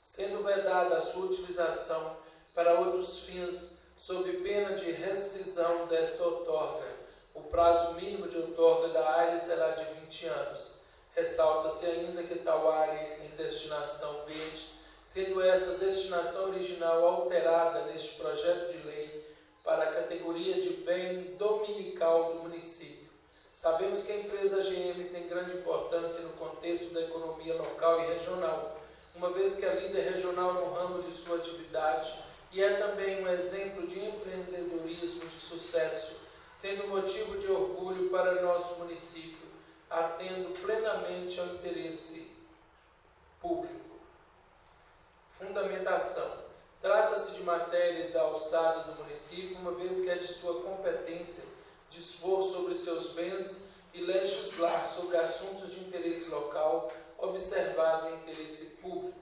sendo vedada a sua utilização para outros fins, sob pena de rescisão desta outorga. O prazo mínimo de outorga da área será de 20 anos. Ressalta-se ainda que tal área em destinação verde, sendo esta destinação original alterada neste projeto de lei para a categoria de bem dominical do município. Sabemos que a empresa AGM tem grande importância no contexto da economia local e regional, uma vez que é líder regional no ramo de sua atividade e é também um exemplo de empreendedorismo de sucesso, sendo motivo de orgulho para nosso município, atendo plenamente ao interesse público. Fundamentação. Trata-se de matéria da alçada do município, uma vez que é de sua competência dispor sobre seus bens e legislar sobre assuntos de interesse local, observado o interesse público.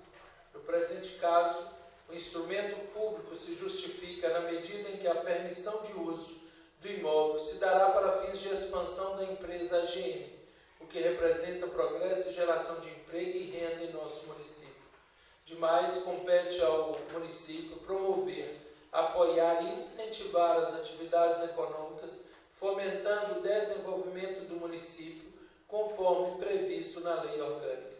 No presente caso, o instrumento público se justifica na medida em que a permissão de uso do imóvel se dará para fins de expansão da empresa AGM, o que representa progresso e geração de emprego e renda em nosso município. Demais, compete ao município promover, apoiar e incentivar as atividades econômicas, fomentando o desenvolvimento do município, conforme previsto na lei orgânica.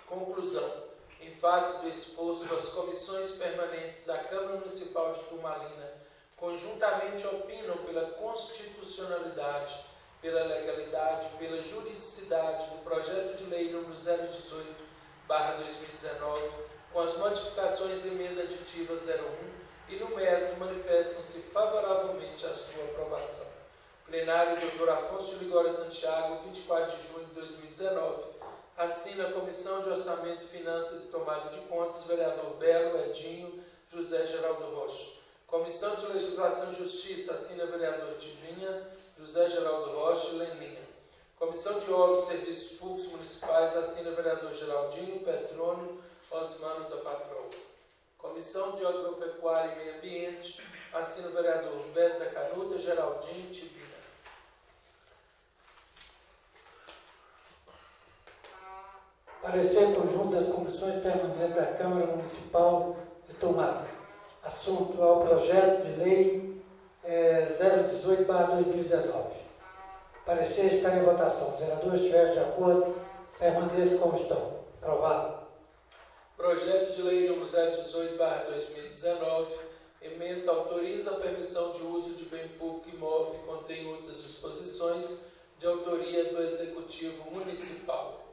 Conclusão. Em face do exposto, as comissões permanentes da Câmara Municipal de Turmalina conjuntamente opinam pela constitucionalidade, pela legalidade, pela juridicidade do projeto de lei número 018/2019, com as modificações da emenda aditiva 01, e no mérito manifestam-se favoravelmente à sua aprovação. Plenário Dr. Afonso Ligório Santiago, 24 de junho de 2019. Assina a Comissão de Orçamento, Finanças e Tomada de Contas, vereador Belo, Edinho, José Geraldo Rocha. Comissão de Legislação e Justiça, assina vereador Tivinha, José Geraldo Rocha e Leninha. Comissão de Obras e Serviços Públicos Municipais, assina vereador Geraldinho, Petrônio, Osmano da Patroa. Comissão de Agropecuária e Meio Ambiente, assina vereador Humberto da Canuta, Geraldinho e Tivinha. Parecer conjunto das comissões permanentes da Câmara Municipal de Turmalina. Assunto ao projeto de lei 018/2019. Parecer está em votação. Os vereadores estiverem de acordo, permaneçam como estão. Aprovado. Projeto de Lei nº 018/2019, ementa autoriza a permissão de uso de bem público imóvel e contém outras disposições de autoria do Executivo Municipal.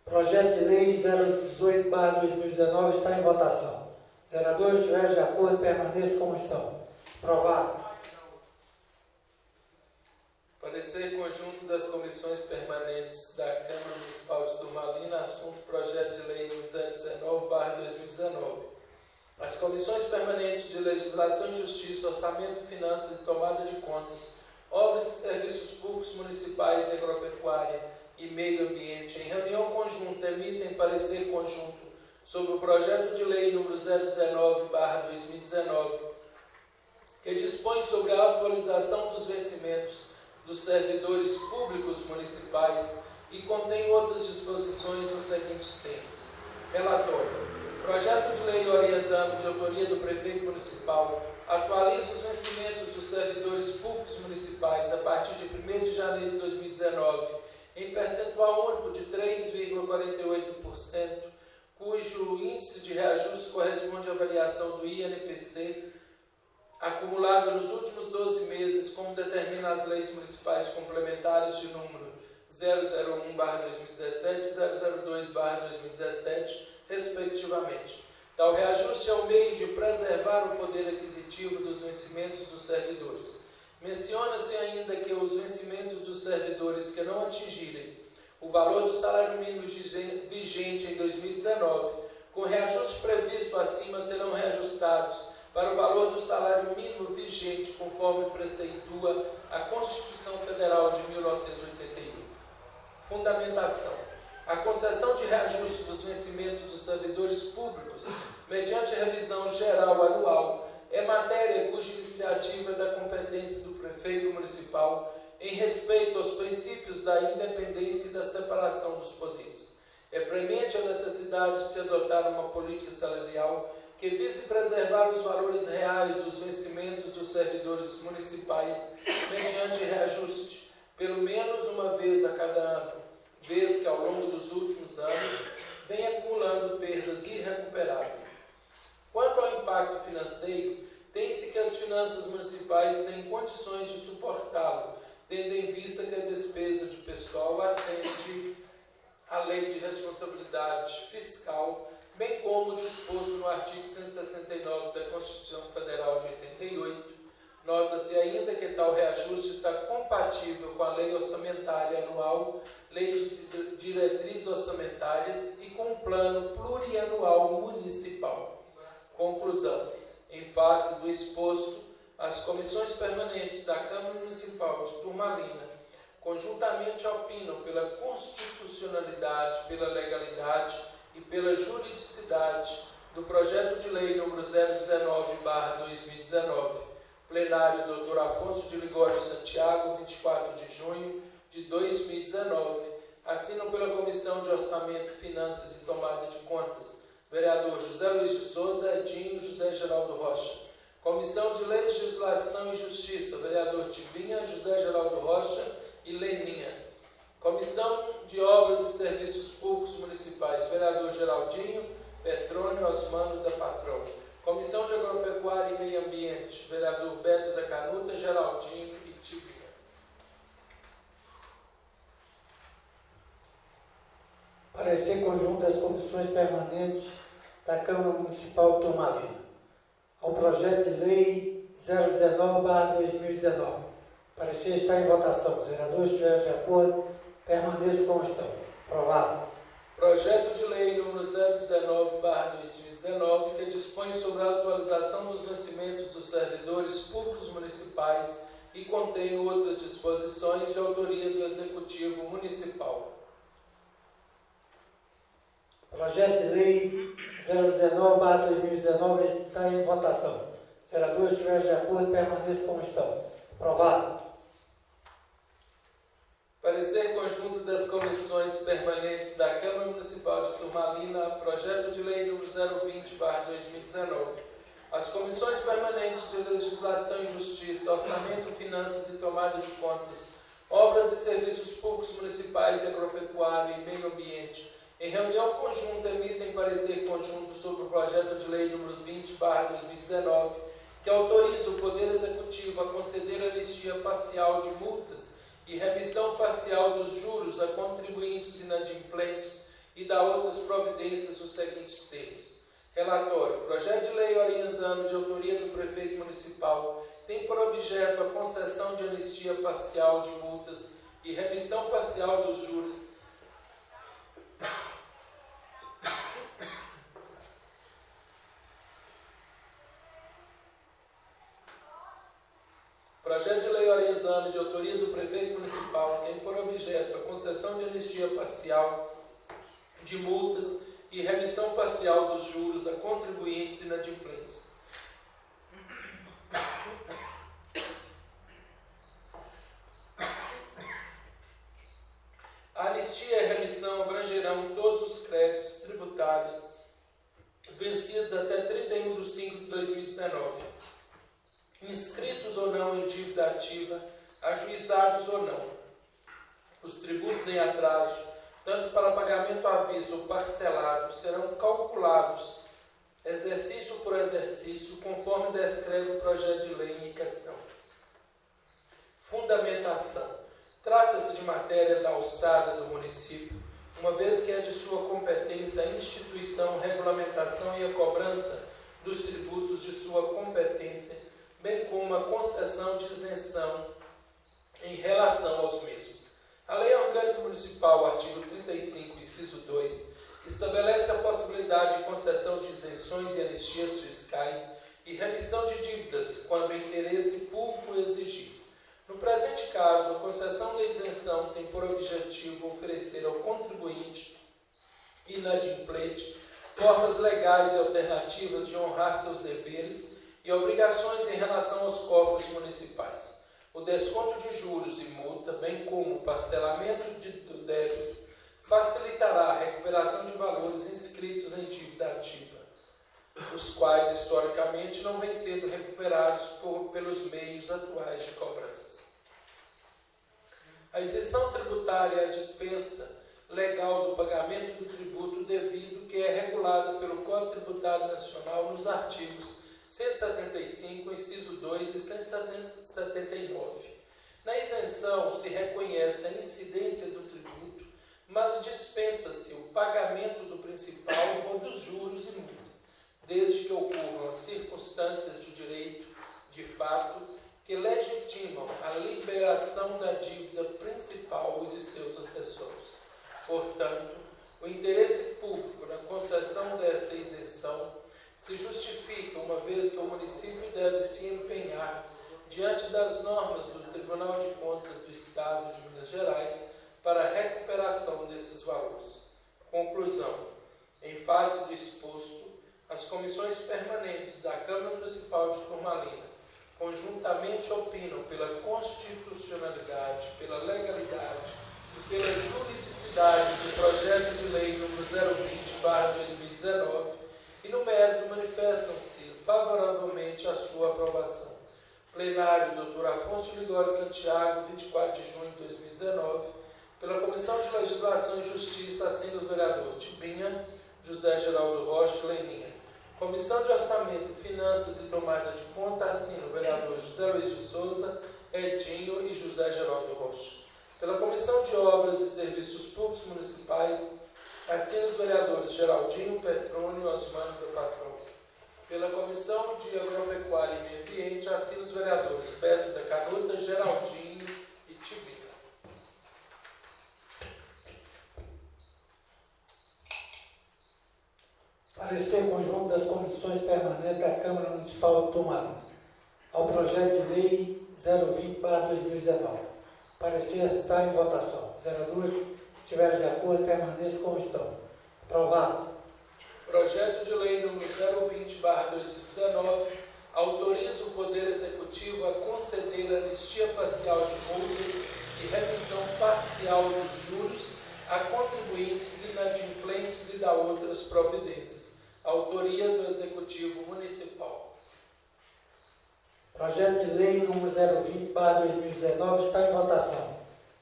Projeto de Lei 018/2019 está em votação. Vereadores, se estiver de acordo, permaneça como estão. Aprovado. Parecer conjunto das comissões permanentes da Câmara Municipal de Turmalina, assunto Projeto de Lei nº 019/2019. As comissões permanentes de Legislação e Justiça, Orçamento, Finanças e Tomada de Contas, Obras e Serviços Públicos Municipais e Agropecuária e Meio Ambiente, em reunião conjunta, emitem parecer conjunto sobre o Projeto de Lei nº 019/2019, que dispõe sobre a atualização dos vencimentos dos servidores públicos municipais e contém outras disposições nos seguintes termos. Relatório. Projeto de Lei Orienzano, de autoria do Prefeito Municipal, atualiza os vencimentos dos servidores públicos municipais a partir de 1º de janeiro de 2019, em percentual único de 3,48%, cujo índice de reajuste corresponde à variação do INPC, acumulado nos últimos 12 meses, como determina as leis municipais complementares de número 001/2017 e 002/2017, respectivamente. Tal reajuste é o meio de preservar o poder aquisitivo dos vencimentos dos servidores. Menciona-se ainda que os vencimentos dos servidores que não atingirem o valor do salário mínimo vigente em 2019, com reajuste previsto acima, serão reajustados para o valor do salário mínimo vigente, conforme preceitua a Constituição Federal de 1988. Fundamentação. A concessão de reajuste dos vencimentos dos servidores públicos, mediante revisão geral anual, é matéria cuja iniciativa é da competência do Prefeito Municipal em respeito aos princípios da independência e da separação dos poderes. É premente a necessidade de se adotar uma política salarial que vise preservar os valores reais dos vencimentos dos servidores municipais mediante reajuste, pelo menos uma vez a cada ano, vez que ao longo dos últimos anos vem acumulando perdas irrecuperáveis. Quanto ao impacto financeiro, tem-se que as finanças municipais têm condições de suportá-lo, tendo em vista que a despesa de pessoal atende à Lei de Responsabilidade Fiscal, bem como disposto no artigo 169 da Constituição Federal de 88. Nota-se ainda que tal reajuste está compatível com a Lei Orçamentária Anual, Lei de Diretrizes Orçamentárias e com o Plano Plurianual Municipal. Conclusão. Em face do exposto, as comissões permanentes da Câmara Municipal de Turmalina conjuntamente opinam pela constitucionalidade, pela legalidade e pela juridicidade do projeto de lei número 019/2019, plenário Dr. Afonso de Ligório Santiago, 24 de junho de 2019, assinam pela Comissão de Orçamento, Finanças e Tomada de Contas, vereador José Luiz de Souza, Edinho, José Geraldo Rocha. Comissão de Legislação e Justiça, vereador Tibinha, José Geraldo Rocha e Leninha. Comissão de Obras e Serviços Públicos Municipais, vereador Geraldinho, Petrônio Osmando da Patrão. Comissão de Agropecuária e Meio Ambiente, vereador Beto da Canuta, Geraldinho e Tibinha. Parecer conjunto das comissões permanentes da Câmara Municipal de Turmalina ao projeto de lei 019/2019. Parecer está em votação. Os vereadores estiverem de acordo, permaneçam como estão. Aprovado. Projeto de lei número 019/2019, que dispõe sobre a atualização dos vencimentos dos servidores públicos municipais e contém outras disposições de autoria do Executivo Municipal. Projeto de lei 019/2019 está em votação. Os vereadores estiverem de acordo, permaneçam como estão. Aprovado. Parecer conjunto das comissões permanentes da Câmara Municipal de Turmalina, projeto de lei número 020/2019. As comissões permanentes de Legislação e Justiça, Orçamento, Finanças e Tomada de Contas, Obras e Serviços Públicos Municipais e Agropecuário e Meio Ambiente, em reunião conjunta, emitem parecer conjunto sobre o projeto de lei número 20/2019, que autoriza o Poder Executivo a conceder anistia parcial de multas e remissão parcial dos juros a contribuintes inadimplentes e dá outras providências nos seguintes termos. Relatório. Projeto de lei orienzano de autoria do prefeito municipal tem por objeto a concessão de anistia parcial de multas e remissão parcial dos juros Projeto de lei orienzano de autoria do prefeito municipal tem por objeto a concessão de anistia parcial de multas e remissão parcial dos juros a contribuintes inadimplentes. A anistia e a remissão abrangerão todos os créditos tributários vencidos até 31/5/2019, inscritos ou não em dívida ativa, ajuizados ou não. Os tributos em atraso, tanto para pagamento à vista ou parcelado, serão calculados exercício por exercício, conforme descreve o projeto de lei em questão. Fundamentação. Trata-se de matéria da alçada do município, uma vez que é de sua competência a instituição, regulamentação e a cobrança dos tributos de sua competência, bem como a concessão de isenção em relação aos mesmos. A Lei Orgânica Municipal, artigo 35, inciso 2, estabelece a possibilidade de concessão de isenções e anistias fiscais e remissão de dívidas, quando o interesse público exigir. No presente caso, a concessão da isenção tem por objetivo oferecer ao contribuinte inadimplente formas legais e alternativas de honrar seus deveres e obrigações em relação aos cofres municipais. O desconto de juros e multa, bem como o parcelamento do débito, facilitará a recuperação de valores inscritos em dívida ativa, os quais historicamente não vêm sendo recuperados pelos meios atuais de cobrança. A isenção tributária é a dispensa legal do pagamento do tributo devido, que é regulada pelo Código Tributário Nacional nos artigos 175, inciso 2 e 179. Na isenção se reconhece a incidência do tributo, mas dispensa-se o pagamento do principal ou dos juros e multa, desde que ocorram as circunstâncias de direito de fato que legitimam a liberação da dívida principal e de seus acessórios. Portanto, o interesse público na concessão dessa isenção se justifica, uma vez que o município deve se empenhar, diante das normas do Tribunal de Contas do Estado de Minas Gerais, para a recuperação desses valores. Conclusão. Em face do exposto, as comissões permanentes da Câmara Municipal de Turmalina conjuntamente opinam pela constitucionalidade, pela legalidade e pela juridicidade do projeto de lei número 020/2019 e no mérito manifestam-se favoravelmente à sua aprovação. Plenário, Dr. Afonso de Ligório Santiago, 24 de junho de 2019, pela Comissão de Legislação e Justiça, assina o vereador Tibinha, José Geraldo Rocha, Leninha. Comissão de Orçamento, Finanças e Tomada de Conta, assina o vereador José Luiz de Souza, Edinho e José Geraldo Rocha. Pela Comissão de Obras e Serviços Públicos Municipais, assina os vereadores Geraldinho, Petrônio e Osmano do Patrão. Pela Comissão de Agropecuária e Meio Ambiente, assina os vereadores Beto da Canuta, Geraldinho e Tibinha. Parecer conjunto das comissões permanentes da Câmara Municipal de Turmalina ao projeto de lei 020/2019. Parecer está em votação. Os vereadores que estiverem de acordo permaneçam como estão. Aprovado. Projeto de lei número 020/2019 autoriza o Poder Executivo a conceder anistia parcial de multas e remissão parcial dos juros a contribuintes inadimplentes e dá outras providências. Autoria do Executivo Municipal. Projeto de lei número 020/2019 está em votação.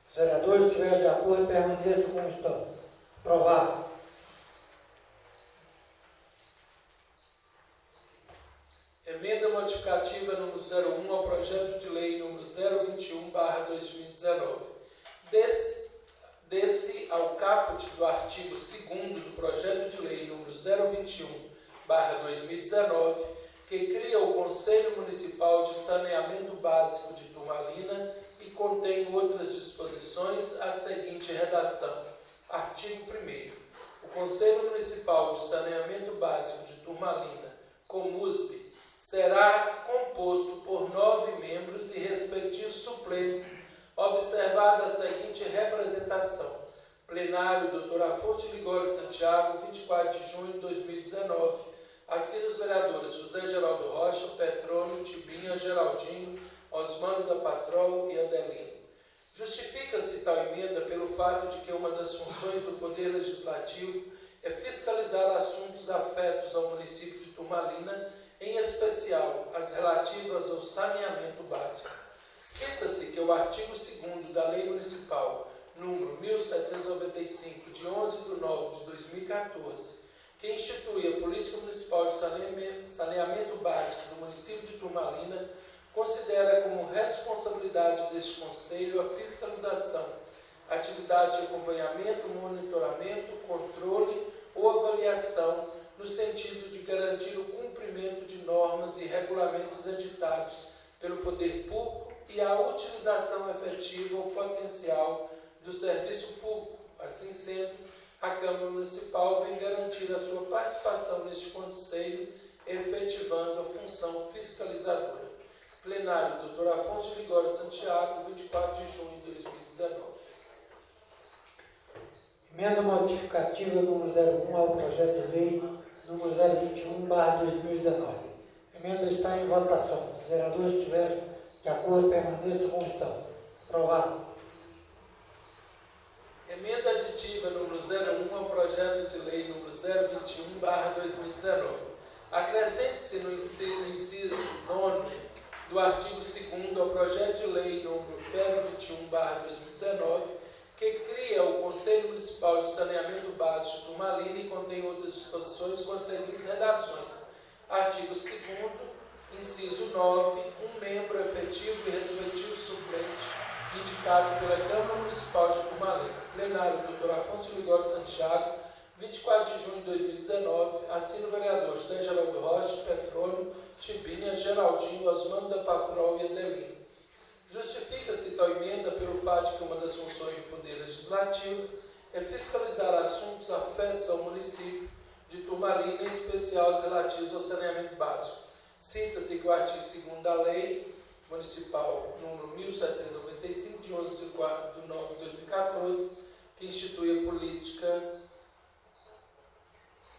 Os vereadores estiverem de acordo, permaneçam como estão. Aprovado. Emenda modificativa número 01 ao projeto de lei número 021/2019. Desse ao caput do artigo 2º do projeto de lei número 021/2019, que cria o Conselho Municipal de Saneamento Básico de Turmalina e contém outras disposições, a seguinte redação. Artigo 1º. O Conselho Municipal de Saneamento Básico de Turmalina, COMUSB, será composto por 9 membros e respectivos suplentes, observada a seguinte representação. Plenário, Dr. Afonso de Ligório Santiago, 24 de junho de 2019. Assina os vereadores José Geraldo Rocha, Petrônio, Tibinha, Geraldinho, Osmando da Patrol e Adelino. Justifica-se tal emenda pelo fato de que uma das funções do Poder Legislativo é fiscalizar assuntos afetos ao município de Turmalina, em especial as relativas ao saneamento básico. Cita-se que o artigo 2º da Lei Municipal número 1795, de 11 de nove de 2014, que institui a Política Municipal de Saneamento Básico do município de Turmalina, considera como responsabilidade deste Conselho a fiscalização, atividade de acompanhamento, monitoramento, controle ou avaliação no sentido de garantir o cumprimento de normas e regulamentos editados pelo poder público e a utilização efetiva ou potencial do serviço público. Assim sendo, a Câmara Municipal vem garantir a sua participação neste Conselho, efetivando a função fiscalizadora. Plenário, Dr. Afonso de Ligório Santiago, 24 de junho de 2019. Emenda modificativa número 01 ao projeto de lei número 021/2019. Emenda está em votação. Os vereadores estiverem de acordo, permaneçam como estão. Aprovado. Emenda aditiva número 01 ao projeto de lei número 021/2019. Acrescente-se no inciso 9 do artigo 2º ao projeto de lei número 021/2019, que cria o Conselho Municipal de Saneamento Básico de Turmalina e contém outras disposições com as seguintes redações. Artigo 2º, inciso 9, um membro efetivo e respectivo suplente indicado pela Câmara Municipal de Turmalina. Plenário, Dr. Afonso de Ligório Santiago, 24 de junho de 2019. Assina o vereador José Geraldo Rocha, Petrônio, Tibinha, Geraldinho, Osmando da Patrol e Adelino. Justifica-se tal emenda pelo fato de que uma das funções do Poder Legislativo é fiscalizar assuntos afetos ao município de Turmalina, em especial os relativos ao saneamento básico. Cita-se que o artigo 2º da Lei Municipal número 1795, de 11 de nove de 2014, que institui a política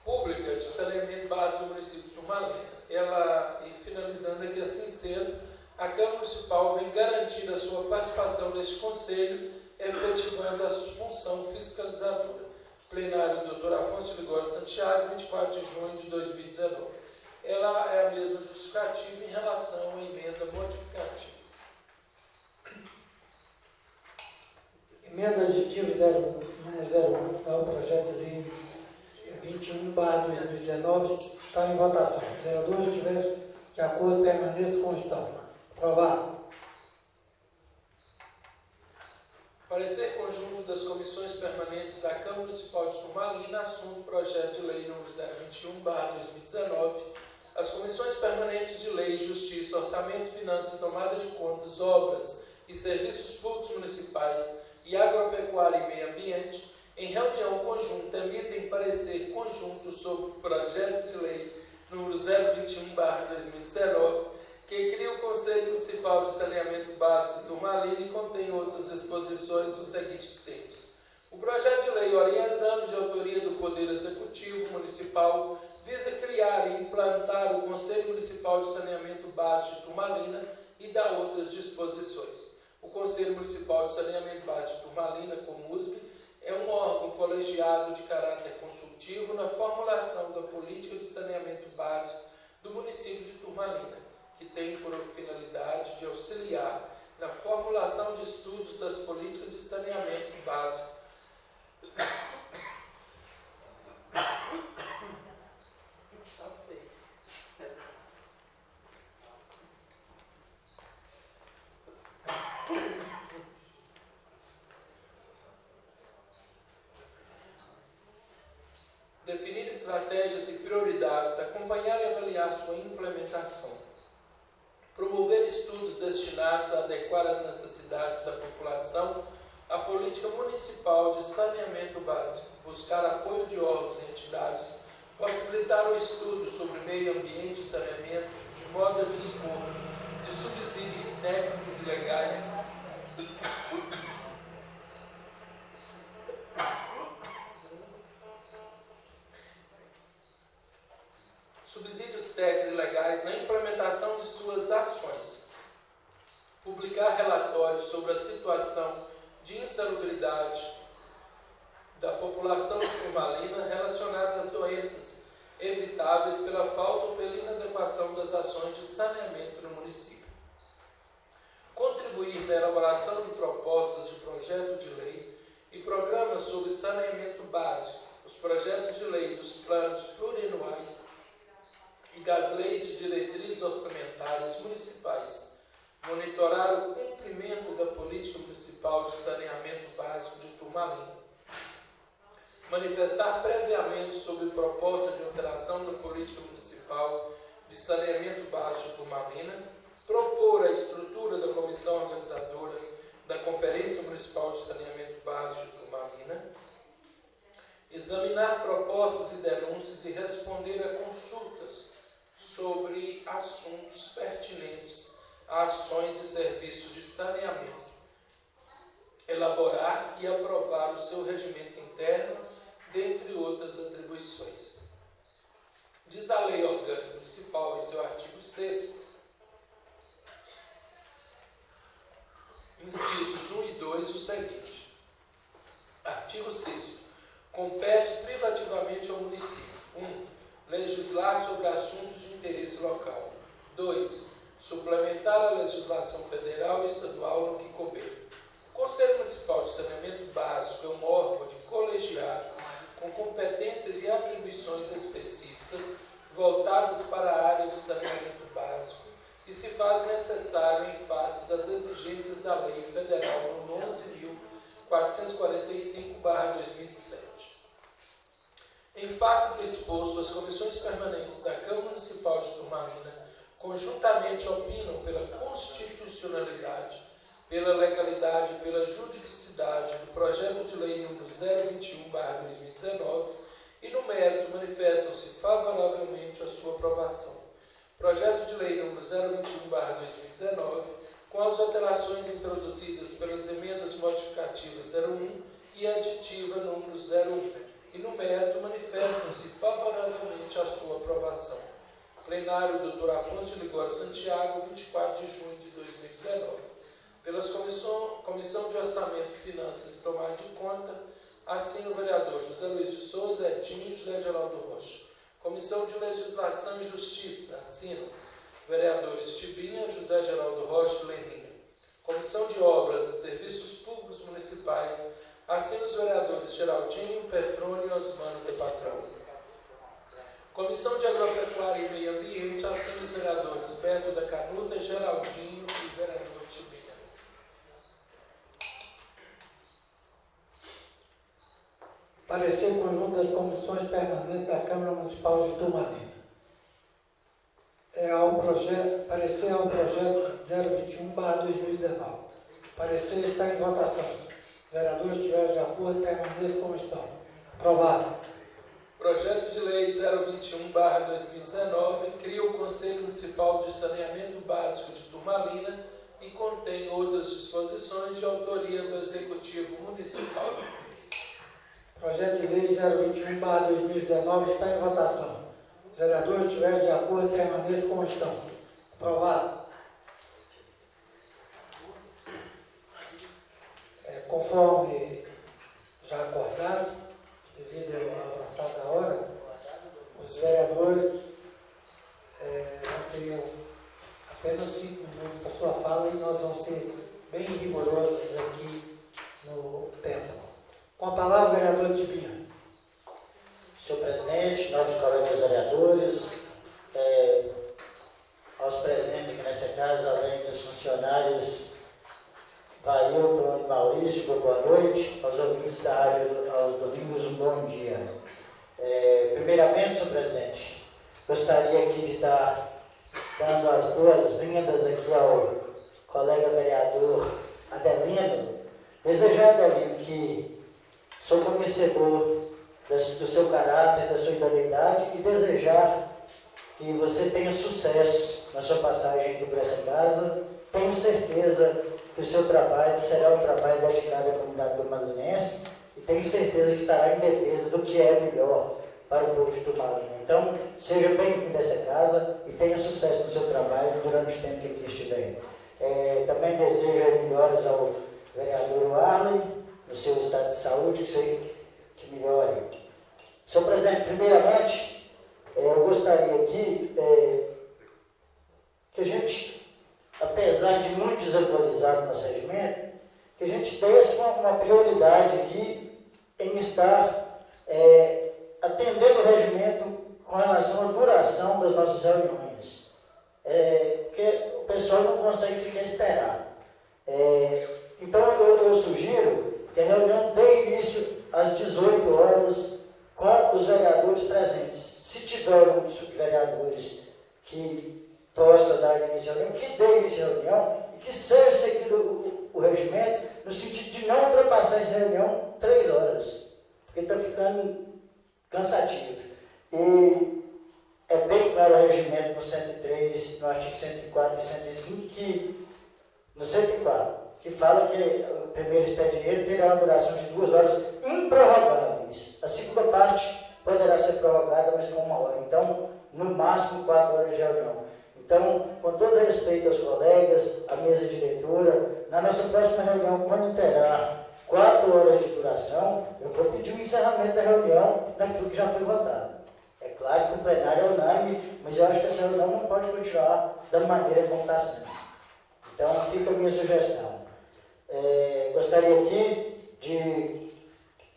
pública de saneamento básico do município de Turmalina. Ela, e finalizando aqui, assim sendo, a Câmara Municipal vem garantir a sua participação neste Conselho, efetivando a sua função fiscalizadora. Plenário, Dr. Afonso de Ligório Santiago, 24 de junho de 2019. Ela é a mesma justificativa em relação à emenda modificativa. Emenda aditiva número 01 ao projeto de lei 21/2019 está em votação. Os vereadores estiverem de acordo, permaneçam como estão. Aprovado. Parecer conjunto das comissões permanentes da Câmara Municipal de Turmalina assunto o projeto de lei número 021/2019. As comissões permanentes de Lei, Justiça, Orçamento, Finanças, Tomada de Contas, Obras e Serviços Públicos Municipais e Agropecuária e Meio Ambiente, em reunião conjunta, emitem parecer conjunto sobre o projeto de lei número 021/2019, que cria o Conselho Municipal de Saneamento Básico de Turmalina e contém outras disposições nos seguintes termos. O projeto de lei ora em exame de autoria do Poder Executivo Municipal visa criar e implantar o Conselho Municipal de Saneamento Básico de Turmalina e dá outras disposições. O Conselho Municipal de Saneamento Básico de Turmalina, COMUSB, é um órgão colegiado de caráter consultivo na formulação da política de saneamento básico do município de Turmalina, que tem por finalidade de auxiliar na formulação de estudos das políticas de saneamento básico. Definir estratégias e prioridades, acompanhar e avaliar sua implementação. Promover estudos destinados a adequar as necessidades da população à política municipal de saneamento básico. Buscar apoio de órgãos e entidades. Possibilitar o estudo sobre meio ambiente e saneamento, de modo a dispor de subsídios técnicos e legais na implementação de suas ações. Publicar relatórios sobre a situação de insalubridade da população de Turmalina relacionada às doenças evitáveis pela falta ou pela inadequação das ações de saneamento no município. Contribuir na elaboração de propostas de projeto de lei e programas sobre saneamento básico, os projetos de lei dos planos plurianuais e das leis de diretrizes orçamentárias municipais. Monitorar o cumprimento da política municipal de saneamento básico de Turmalina. Manifestar previamente sobre proposta de alteração da política municipal de saneamento básico de Turmalina. Propor a estrutura da comissão organizadora da Conferência Municipal de Saneamento Básico de Turmalina. Examinar propostas e denúncias e responder a consultas sobre assuntos pertinentes a ações e serviços de saneamento. Elaborar e aprovar o seu regimento interno, dentre outras atribuições. Diz a Lei Orgânica Municipal, em seu artigo 6º, incisos 1 e 2, o seguinte. Artigo 6º. Compete privativamente ao município. 1. Legislar sobre assuntos de interesse local. 2. Suplementar a legislação federal e estadual no que couber. O Conselho Municipal de Saneamento Básico é um órgão de colegiado com competências e atribuições específicas voltadas para a área de saneamento básico e se faz necessário em face das exigências da Lei Federal nº 11.445/2007. Em face do exposto, as comissões permanentes da Câmara Municipal de Turmalina conjuntamente opinam pela constitucionalidade, pela legalidade e pela juridicidade do projeto de lei número 021/2019 e, no mérito, manifestam-se favoravelmente à sua aprovação. Projeto de lei número 021/2019, com as alterações introduzidas pelas emendas modificativas 01 e aditiva número 01, e, no mérito, manifestam-se favoravelmente à sua aprovação. Plenário Dr. Afonso de Ligório Santiago, 24 de junho de 2019. Pelas Comissão de Orçamento e Finanças e Tomada de Conta, assina o vereador José Luiz de Souza, Edinho e José Geraldo Rocha. Comissão de Legislação e Justiça, assina vereadores Tibinha, José Geraldo Rocha e Leninha. Comissão de Obras e Serviços Públicos Municipais, assina os vereadores Geraldinho, Petrônio e Osmano de Patrão. Comissão de Agropecuária e Meio Ambiente, assina os vereadores Beto da Canuta, Geraldinho e vereador Tibinha. Parecer conjunto das comissões permanentes da Câmara Municipal de Turmalina. Parecer ao projeto 021/2019. Parecer está em votação. Os vereadores estiverem de acordo, permaneçam como estão. Aprovado. Projeto de lei 021/2019 cria o Conselho Municipal de Saneamento Básico de Turmalina e contém outras disposições de autoria do Executivo Municipal. Projeto de lei 021/2019 está em votação. Os vereadores estiverem de acordo, permaneçam como estão. Aprovado. Conforme já acordado, devido à avançada hora, os vereadores vão ter apenas 5 minutos para sua fala e nós vamos ser senhor presidente, nobres colegas vereadores, aos presentes aqui nessa casa, além dos funcionários Vailton e Maurício, boa noite, aos ouvintes da rádio aos domingos, um bom dia. Primeiramente, senhor presidente, gostaria aqui de estar dando as boas-vindas aqui ao colega vereador Adelino, desejar, Adelino, que sou conhecedor do seu caráter, da sua idoneidade e desejar que você tenha sucesso na sua passagem aqui por essa casa. Tenho certeza que o seu trabalho será um trabalho dedicado à comunidade turmalinense e tenho certeza que estará em defesa do que é melhor para o povo de Turmalina. Então, seja bem-vindo a essa casa e tenha sucesso no seu trabalho durante o tempo que aqui estiver. Também desejo melhoras ao vereador Arley, no seu estado de saúde, que melhore. Senhor presidente, primeiramente, eu gostaria aqui que a gente, apesar de muito desatualizado no nosso regimento, que a gente desse uma prioridade aqui em estar atendendo o regimento com relação à duração das nossas reuniões. Porque o pessoal não consegue sequer esperar. Então eu sugiro que a reunião dê início às 18 horas com os vereadores presentes. Se tiver alguns subvereadores que possa dar início à reunião, que dê início à reunião e que seja seguido o regimento no sentido de não ultrapassar essa reunião 3 horas, porque está ficando cansativo. E é bem claro o regimento no 103, no artigo 104 e 105, que no 104, que fala que o primeiro expediente terá uma duração de 2 horas improrrogáveis. A segunda parte poderá ser prorrogada, mas com 1 hora. Então, no máximo 4 horas de reunião. Então, com todo respeito aos colegas, à mesa diretora, na nossa próxima reunião, quando terá 4 horas de duração, eu vou pedir o encerramento da reunião naquilo que já foi votado. É claro que o plenário é unânime, mas eu acho que essa reunião não pode continuar da maneira como está sendo. Então, fica a minha sugestão. Gostaria aqui de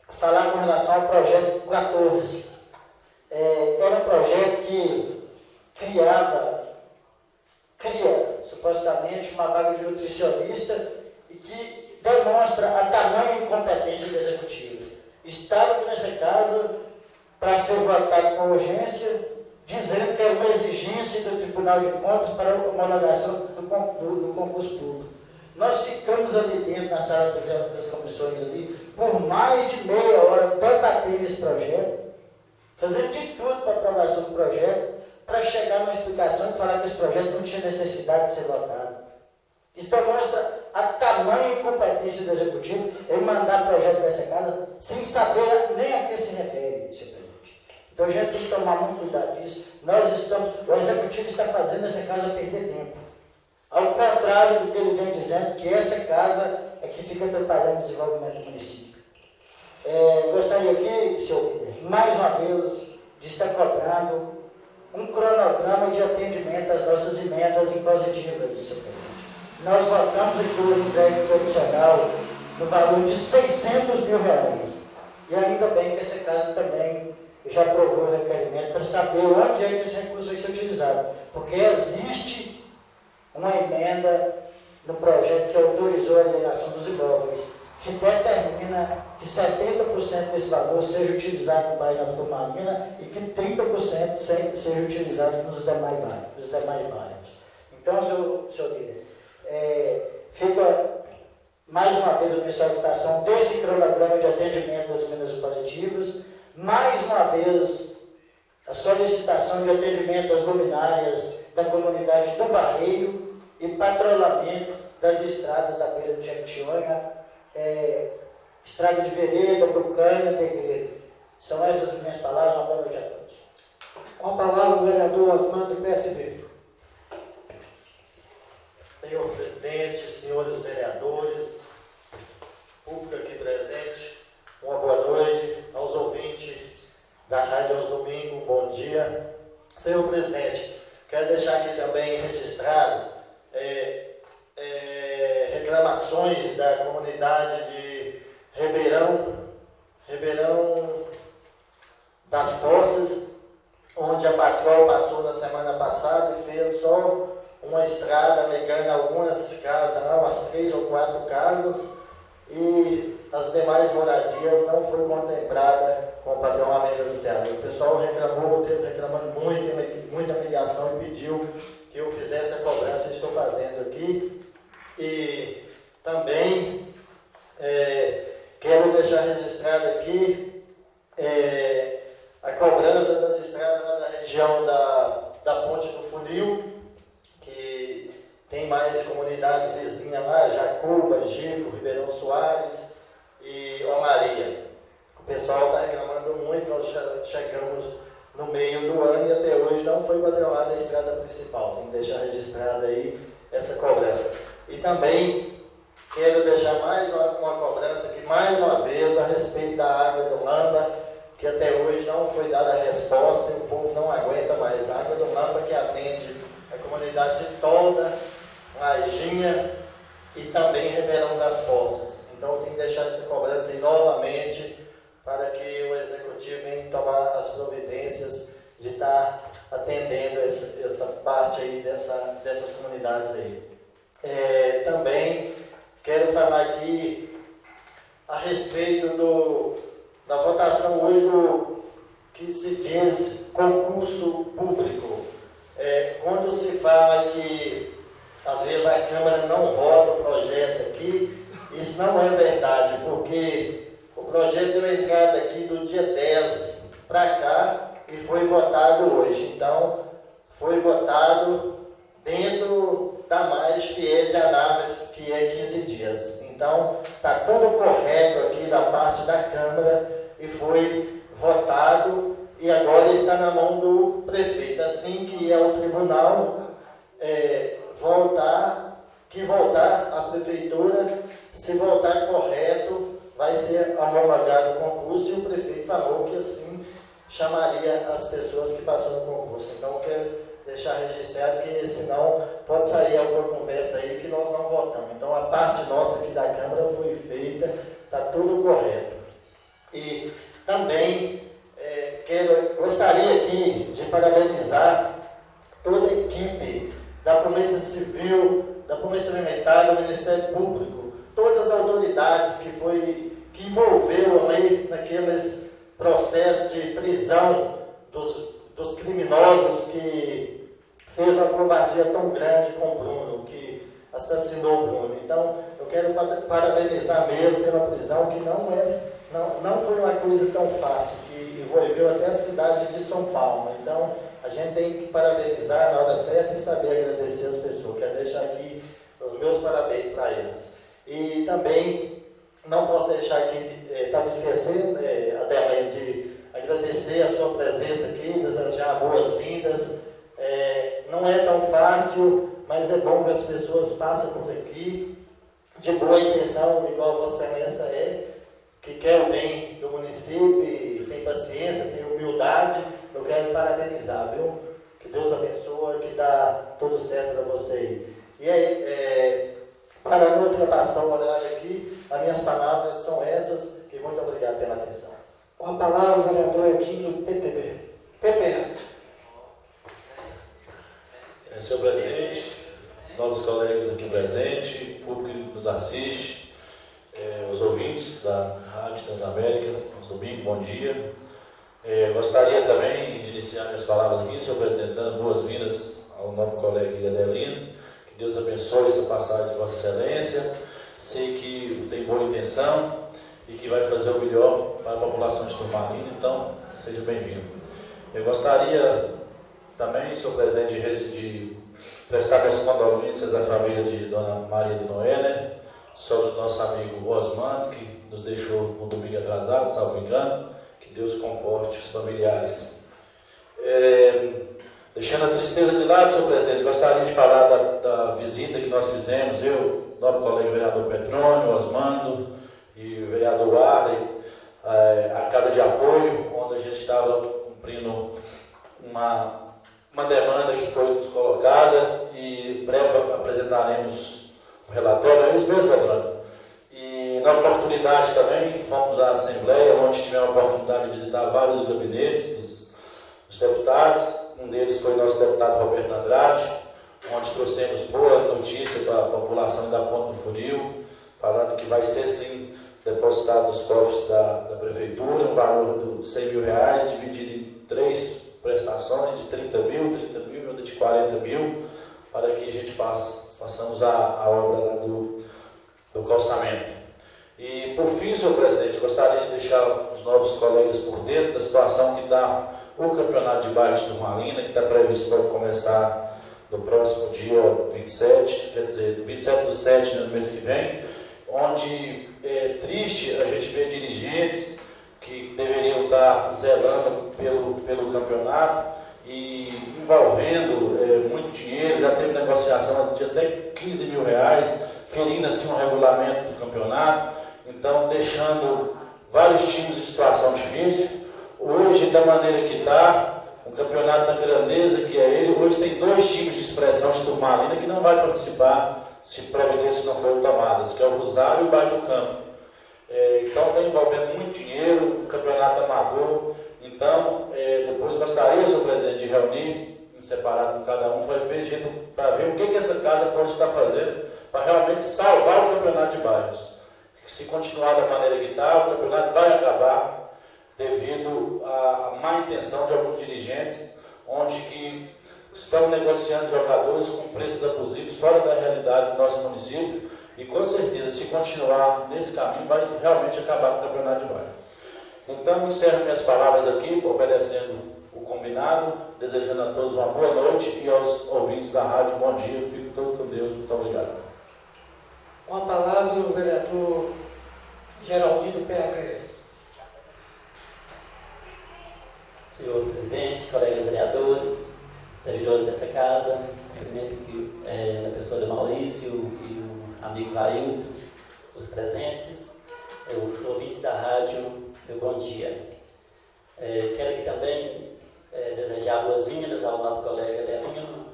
falar com relação ao projeto 14. Era um projeto que cria supostamente uma vaga de nutricionista e que demonstra a tamanha incompetência do executivo. Estava aqui nessa casa para ser votado com urgência, dizendo que era uma exigência do Tribunal de Contas para a homologação do concurso público. Nós ficamos ali dentro, na sala das comissões ali, por mais de meia hora debatendo esse projeto, fazendo de tudo para a aprovação do projeto, para chegar numa explicação e falar que esse projeto não tinha necessidade de ser votado. Isso demonstra a tamanha incompetência do Executivo em mandar projeto para essa casa sem saber nem a que se refere, senhor presidente. Então a gente tem que tomar muito cuidado disso. O Executivo está fazendo essa casa perder tempo. Ao contrário do que ele vem dizendo, que essa casa é que fica atrapalhando o desenvolvimento do município. Gostaria aqui, senhor líder, mais uma vez, de estar cobrando um cronograma de atendimento às nossas emendas impositivas, senhor presidente. Nós votamos aqui hoje um crédito profissional no valor de R$600 mil. E ainda bem que essa casa também já aprovou o requerimento para saber onde é que esse recurso vai ser utilizado. Porque existe uma emenda no projeto que autorizou a alienação dos imóveis, que determina que 70% desse valor seja utilizado no bairro Nova Turmalina e que 30% seja utilizado nos demais bairros. Então, senhor líder, fica mais uma vez a minha solicitação desse cronograma de atendimento das emendas impositivas, mais uma vez a solicitação de atendimento às luminárias da comunidade do Barreiro e patrulhamento das estradas da beira do Jequitinhonha, estrada de vereda, Brucânia, Degredo. São essas as minhas palavras. Uma boa noite a todos. Com a palavra o vereador Osmar do PSB. Senhor presidente, senhores vereadores, público aqui presente, uma boa noite aos ouvintes da Rádio aos Domingos, bom dia. Senhor presidente, quero deixar aqui também registrado reclamações da comunidade de Ribeirão das Poças, onde a patroa passou na semana passada e fez só uma estrada ligando algumas casas, umas 3 ou 4 casas, e as demais moradias não foi contemplada com o padrãoamento das estradas. O pessoal teve reclamando muita ligação e pediu que eu fizesse a cobrança, estou fazendo aqui. E também quero deixar registrado aqui a cobrança das estradas lá na região da Ponte do Funil, que tem mais comunidades vizinhas lá, Jacuba, Gico, Ribeirão Soares e Maria. O pessoal está reclamando muito, nós chegamos no meio do ano e até hoje não foi padrãoada a estrada principal. Tem que deixar registrada aí essa cobrança. E também quero deixar mais uma cobrança aqui, mais uma vez, a respeito da água do Lamba, que até hoje não foi dada a resposta e o povo não aguenta mais. A água do Lamba que atende a comunidade de Tolda, Lajinha e também Ribeirão das Poças. Então tem que deixar essa cobrança aí novamente para que o Executivo venha tomar as providências de estar atendendo essa parte aí dessas comunidades aí. Também quero falar aqui a respeito da votação hoje do que se diz concurso público. Quando se fala que às vezes a Câmara não vota o projeto aqui, isso não é verdade, porque o projeto deu entrada aqui do dia 10 para cá e foi votado hoje. Então, foi votado dentro da mais que é de análise, que é 15 dias. Então, está tudo correto aqui da parte da Câmara e foi votado e agora está na mão do prefeito. Assim que é o tribunal voltar à prefeitura, se voltar correto, vai ser homologado o concurso e o prefeito falou que assim chamaria as pessoas que passaram no concurso. Então, eu quero deixar registrado que senão pode sair alguma conversa aí que nós não votamos. Então, a parte nossa aqui da Câmara foi feita, está tudo correto. E também gostaria aqui de parabenizar toda a equipe da Polícia Civil, da Polícia Militar, do Ministério Público, todas as autoridades que envolveram aí naqueles processos de prisão dos criminosos que fez uma covardia tão grande com o Bruno, que assassinou o Bruno. Então, eu quero parabenizar mesmo pela prisão, que não foi uma coisa tão fácil, que envolveu até a cidade de São Paulo. Então, a gente tem que parabenizar na hora certa e saber agradecer as pessoas. Quero deixar aqui os meus parabéns para elas. E também não posso deixar aqui, estava esquecendo, Adelaide, de agradecer a sua presença aqui, desejar boas-vindas. Não é tão fácil, mas é bom que as pessoas passem por aqui de boa intenção, igual Vossa Excelência que quer o bem do município, e tem paciência, tem humildade. Eu quero parabenizar, viu? Que Deus abençoe, que dá tudo certo para você. E aí, para não ultrapassar o horário aqui, as minhas palavras são essas, e muito obrigado pela atenção. Com a palavra o vereador Edinho, PTB. PPS. Senhor presidente, novos colegas aqui presentes, público que nos assiste, os ouvintes da Rádio Transamérica, aos domingos, bom dia. Gostaria também de iniciar minhas palavras aqui, senhor presidente, dando boas-vindas ao novo colega Adelino. Que Deus abençoe essa passagem de Vossa Excelência. Sei que tem boa intenção e que vai fazer o melhor para a população de Turmalina, então seja bem-vindo. Eu gostaria também, senhor presidente, de prestar minhas condolências à família de Dona Maria de Noé, né? Sobre o nosso amigo Osmando, que nos deixou no domingo atrasado, salvo engano. Que Deus comporte os familiares. Deixando a tristeza de lado, senhor presidente, gostaria de falar da visita que nós fizemos, eu, nobre colega vereador Petrônio, Osmando e o vereador Arley, a casa de apoio, onde a gente estava cumprindo uma demanda que foi nos colocada, e em breve apresentaremos o relatório. É isso mesmo, Petrônio? E na oportunidade também, fomos à Assembleia, onde tivemos a oportunidade de visitar vários gabinetes dos deputados. Um deles foi o nosso deputado Roberto Andrade, onde trouxemos boa notícia para a população da Ponta do Funil, falando que vai ser sim depositado nos cofres da Prefeitura, um valor de R$100 mil, dividido em 3 prestações de 30 mil e outra de 40 mil, para que a gente façamos a obra lá do calçamento. E por fim, senhor presidente, gostaria de deixar os novos colegas por dentro da situação que está o campeonato de bairros de Turmalina, que está previsto para começar no próximo dia 27, quer dizer, 27/7, no mês que vem, onde é triste a gente ver dirigentes que deveriam estar zelando pelo campeonato e envolvendo muito dinheiro, já teve negociação de até R$15 mil, ferindo assim o regulamento do campeonato, então deixando vários times em situação difícil. Hoje, da maneira que está, um campeonato da grandeza que é ele, hoje tem 2 times de expressão de Turmalina que não vai participar se providências não forem tomadas, que é o Rosário e o Bairro do Campo. Então está envolvendo muito dinheiro, um campeonato amador. Então, depois gostaria, senhor presidente, de reunir em separado com cada um para ver o que essa casa pode estar fazendo para realmente salvar o campeonato de bairros. Se continuar da maneira que está, o campeonato vai acabar devido à má intenção de alguns dirigentes, onde que estão negociando jogadores com preços abusivos fora da realidade do nosso município, e com certeza, se continuar nesse caminho, vai realmente acabar com o campeonato de bairro. Então, encerro minhas palavras aqui, obedecendo o combinado, desejando a todos uma boa noite e aos ouvintes da rádio, bom dia, fico todo com Deus, muito obrigado. Com a palavra, o vereador Geraldino PHS. Senhor presidente, colegas vereadores, servidores dessa casa, cumprimento aqui na pessoa do Maurício e o amigo Railton, os presentes, ouvintes da rádio, meu bom dia. Quero aqui também desejar boas-vindas ao novo colega Adelino.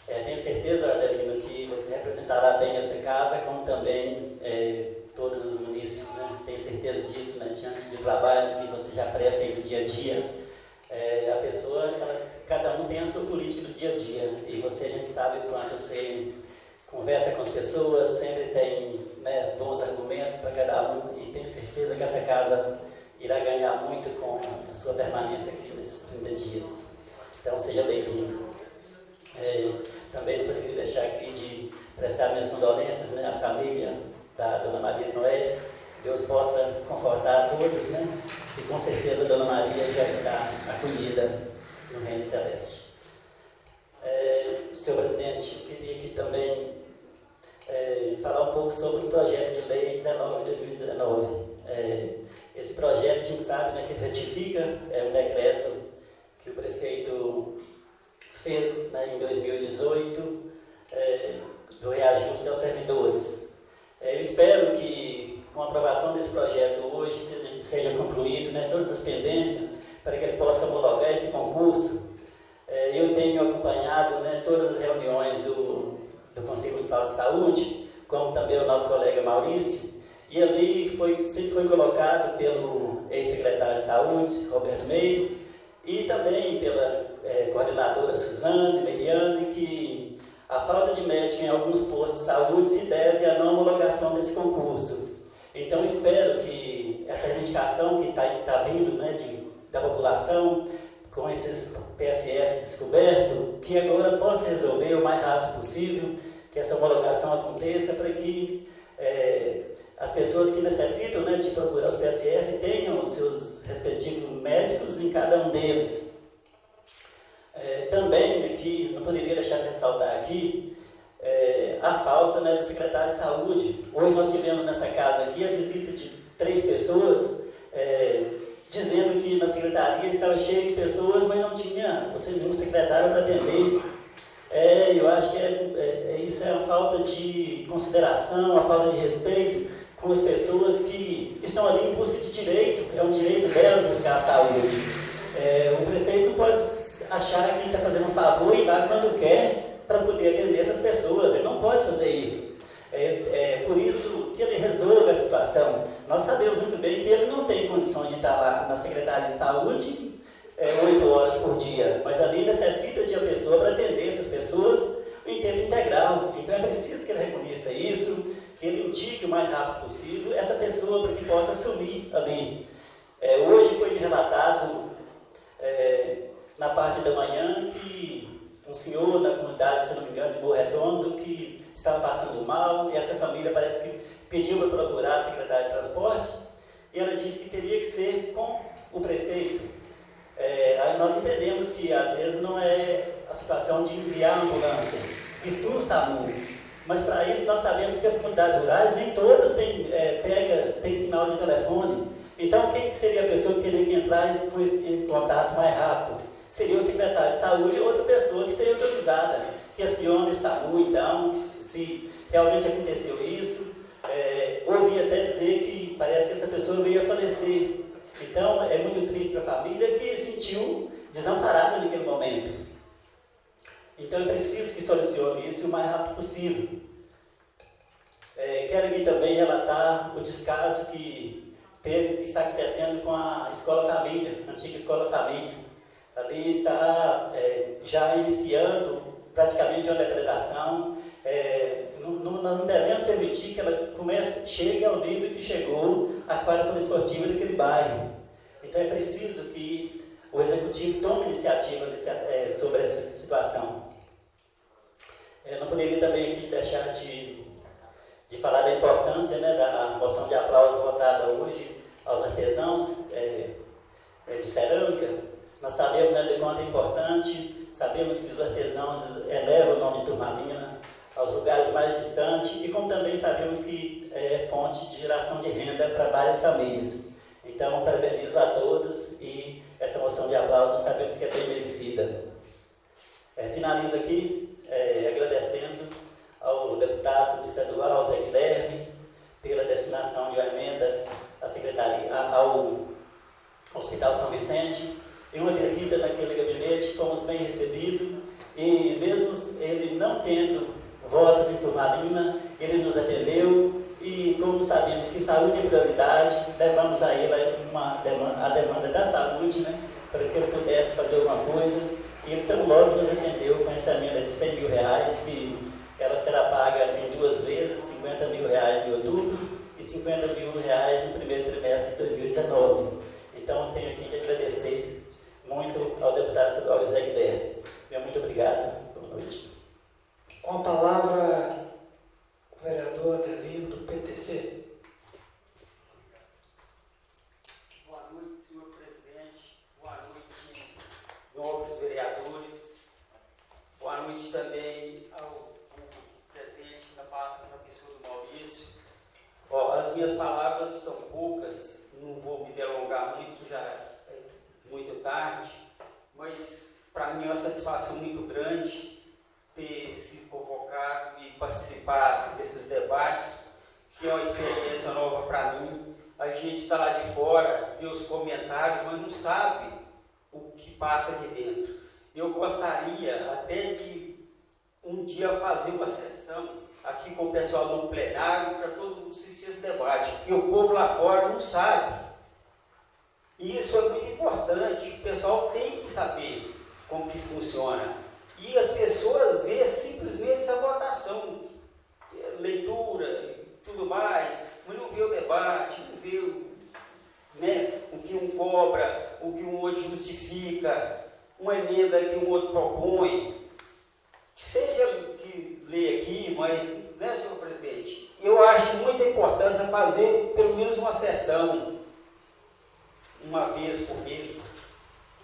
Tenho certeza, Adelino, que você representará bem essa casa, como também todos os munícipes, né? Tenho certeza disso, né? Diante do trabalho que você já presta aí no dia a dia. A pessoa, cada um tem a sua política do dia a dia, e você, a gente sabe o quanto você conversa com as pessoas, sempre tem, né, bons argumentos para cada um, e tenho certeza que essa casa irá ganhar muito com a sua permanência aqui nesses 30 dias. Então, seja bem-vindo. Também não poderia deixar aqui de prestar minhas condolências, né, à família da Dona Maria Noé. Deus possa confortar a todos, né? E com certeza a Dona Maria já está acolhida no Reino Celeste. Senhor presidente, eu queria aqui também falar um pouco sobre o projeto de lei 19 de 2019. Esse projeto, a gente sabe, né, que retifica um decreto que o prefeito fez, né, em 2018, do reajuste aos servidores. Eu espero que, com a aprovação desse projeto hoje, seja concluído, né, todas as pendências para que ele possa homologar esse concurso. Eu tenho acompanhado, né, todas as reuniões do Conselho Municipal de Saúde, como também o nosso colega Maurício, e ali sempre foi colocado pelo ex-secretário de Saúde, Roberto Meire, e também pela coordenadora Suzane Meliane, que a falta de médico em alguns postos de saúde se deve à não homologação desse concurso. Então, espero que essa reivindicação que está vindo, né, da população, com esses PSF descobertos, que agora possa resolver o mais rápido possível, que essa homologação aconteça, para que as pessoas que necessitam, né, de procurar os PSF tenham os seus respectivos médicos em cada um deles. Também, aqui, não poderia deixar de ressaltar aqui, a falta, né, do secretário de saúde. Hoje nós tivemos nessa casa aqui a visita de 3 pessoas, dizendo que na secretaria estava cheio de pessoas, mas não tinha um secretário para atender. Eu acho que isso é uma falta de consideração, uma falta de respeito com as pessoas que estão ali em busca de direito. É um direito delas buscar a saúde. O prefeito não pode achar que está fazendo um favor e dar quando quer para poder atender essas pessoas. Ele não pode fazer isso. Por isso que ele resolve a situação. Nós sabemos muito bem que ele não tem condições de estar lá na Secretaria de Saúde 8 horas por dia, mas ali necessita de uma pessoa para atender essas pessoas em tempo integral. Então é preciso que ele reconheça isso, que ele indique o mais rápido possível essa pessoa para que possa assumir ali. Hoje foi me relatado na parte da manhã que um senhor da comunidade, se não me engano, de Boa Redondo, que estava passando mal, e essa família parece que pediu para procurar a secretária de transporte, e ela disse que teria que ser com o prefeito. Aí nós entendemos que às vezes não é a situação de enviar a ambulância, e sim o SAMU. Mas para isso nós sabemos que as comunidades rurais nem todas têm sinal de telefone. Então quem seria a pessoa que teria que entrar em contato mais rápido? Seria o secretário de saúde ou outra pessoa que seria autorizada, que acione o SAMU. Então, se realmente aconteceu isso, ouvi até dizer que parece que essa pessoa veio a falecer. Então, é muito triste para a família que se sentiu desamparada naquele momento. Então, é preciso que solucione isso o mais rápido possível. Quero aqui também relatar o descaso que está acontecendo com a Escola Família, a antiga Escola Família. Ali está já iniciando praticamente uma depredação. Nós não devemos permitir que ela chegue ao nível que chegou a quadra poliesportiva daquele bairro. Então é preciso que o Executivo tome iniciativa sobre essa situação. Não poderia também aqui deixar de falar da importância, né, da moção de aplauso votada hoje aos artesãos de cerâmica. Nós sabemos, né, de quanto é importante, sabemos que os artesãos elevam o nome de Turmalina aos lugares mais distantes, e como também sabemos que é fonte de geração de renda para várias famílias. Então, parabenizo a todos, e essa moção de aplauso nós sabemos que é bem merecida. Finalizo aqui agradecendo ao deputado estadual, Zé Guilherme, pela destinação de uma emenda à secretaria, ao Hospital São Vicente. Em uma visita naquele gabinete, fomos bem recebidos, e mesmo ele não tendo votos em Turmalina, ele nos atendeu, e como sabemos que saúde é prioridade, levamos a ele a demanda da saúde, né, para que ele pudesse fazer alguma coisa, e ele tão logo nos atendeu com essa emenda de R$100 mil, que ela será paga em 2 vezes, R$50 mil em outubro e R$50 mil no primeiro trimestre de 2019. Então, tenho aqui que agradecer muito ao deputado estadual José Guilherme. Muito obrigado. Boa noite. Com a palavra, o vereador Adelino, do PTC. Boa noite, senhor presidente. Boa noite, nobres vereadores. Boa noite também ao presente na pessoa do Maurício. As minhas palavras são poucas, não vou me delongar muito, que já é muito tarde, mas para mim é uma satisfação muito grande ter sido convocado e participar desses debates, que é uma experiência nova para mim. A gente está lá de fora, vê os comentários, mas não sabe o que passa aqui dentro. Eu gostaria até de um dia fazer uma sessão aqui com o pessoal do plenário para todo mundo assistir esse debate, porque o povo lá fora não sabe. E isso é muito importante, o pessoal tem que saber como que funciona. E as pessoas veem simplesmente essa votação, leitura e tudo mais, mas não vê o debate, não vê o que um cobra, o que um outro justifica, uma emenda que um outro propõe, que seja que lê aqui, mas, né, senhor presidente, eu acho muita importância fazer pelo menos uma sessão, uma vez por mês,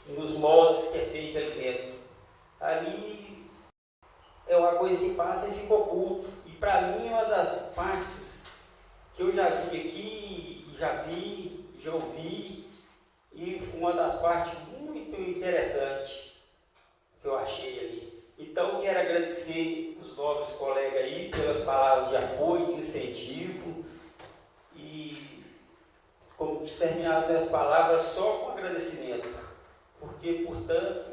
nos moldes que é feito ali dentro. Ali é uma coisa que passa e fica oculto. E para mim é uma das partes que eu já vi aqui, já ouvi, e uma das partes muito interessantes que eu achei ali. Então quero agradecer os novos colegas aí pelas palavras de apoio, de incentivo, e como terminar as palavras só com agradecimento, porque, portanto,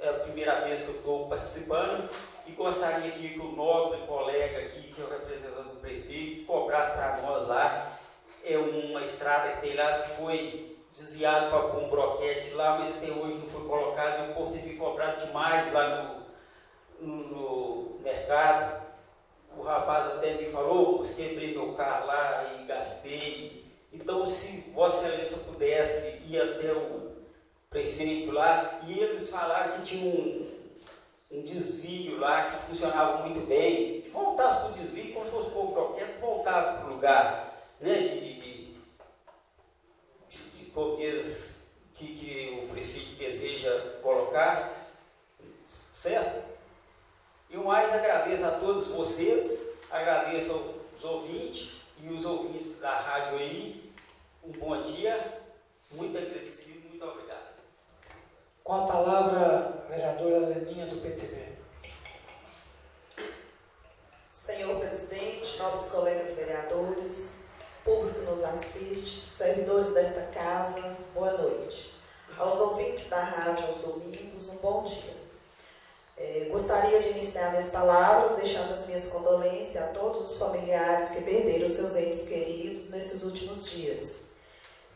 é a primeira vez que eu estou participando e gostaria aqui que o nobre colega aqui, que é o representante do prefeito, cobrasse para nós lá. É uma estrada que tem lá, que foi desviado para um broquete lá, mas até hoje não foi colocado, e o povo teve que cobrar demais lá no mercado. O rapaz até me falou, eu quebrei meu carro lá e gastei. Então, se Vossa Excelência pudesse ir até o prefeito lá, e eles falaram que tinha um desvio lá que funcionava muito bem, que voltasse para o desvio, como se fosse um broquete, voltava para o lugar, né, como diz, que o prefeito deseja colocar, certo? E o mais agradeço a todos vocês, agradeço aos ouvintes e os ouvintes da rádio aí, um bom dia, muito agradecido, muito obrigado. Com a palavra, a vereadora Leninha, do PTB. Senhor presidente, nobres colegas vereadores, público que nos assiste, servidores desta casa, boa noite. Aos ouvintes da rádio aos domingos, um bom dia. Gostaria de iniciar minhas palavras deixando as minhas condolências a todos os familiares que perderam seus entes queridos nesses últimos dias.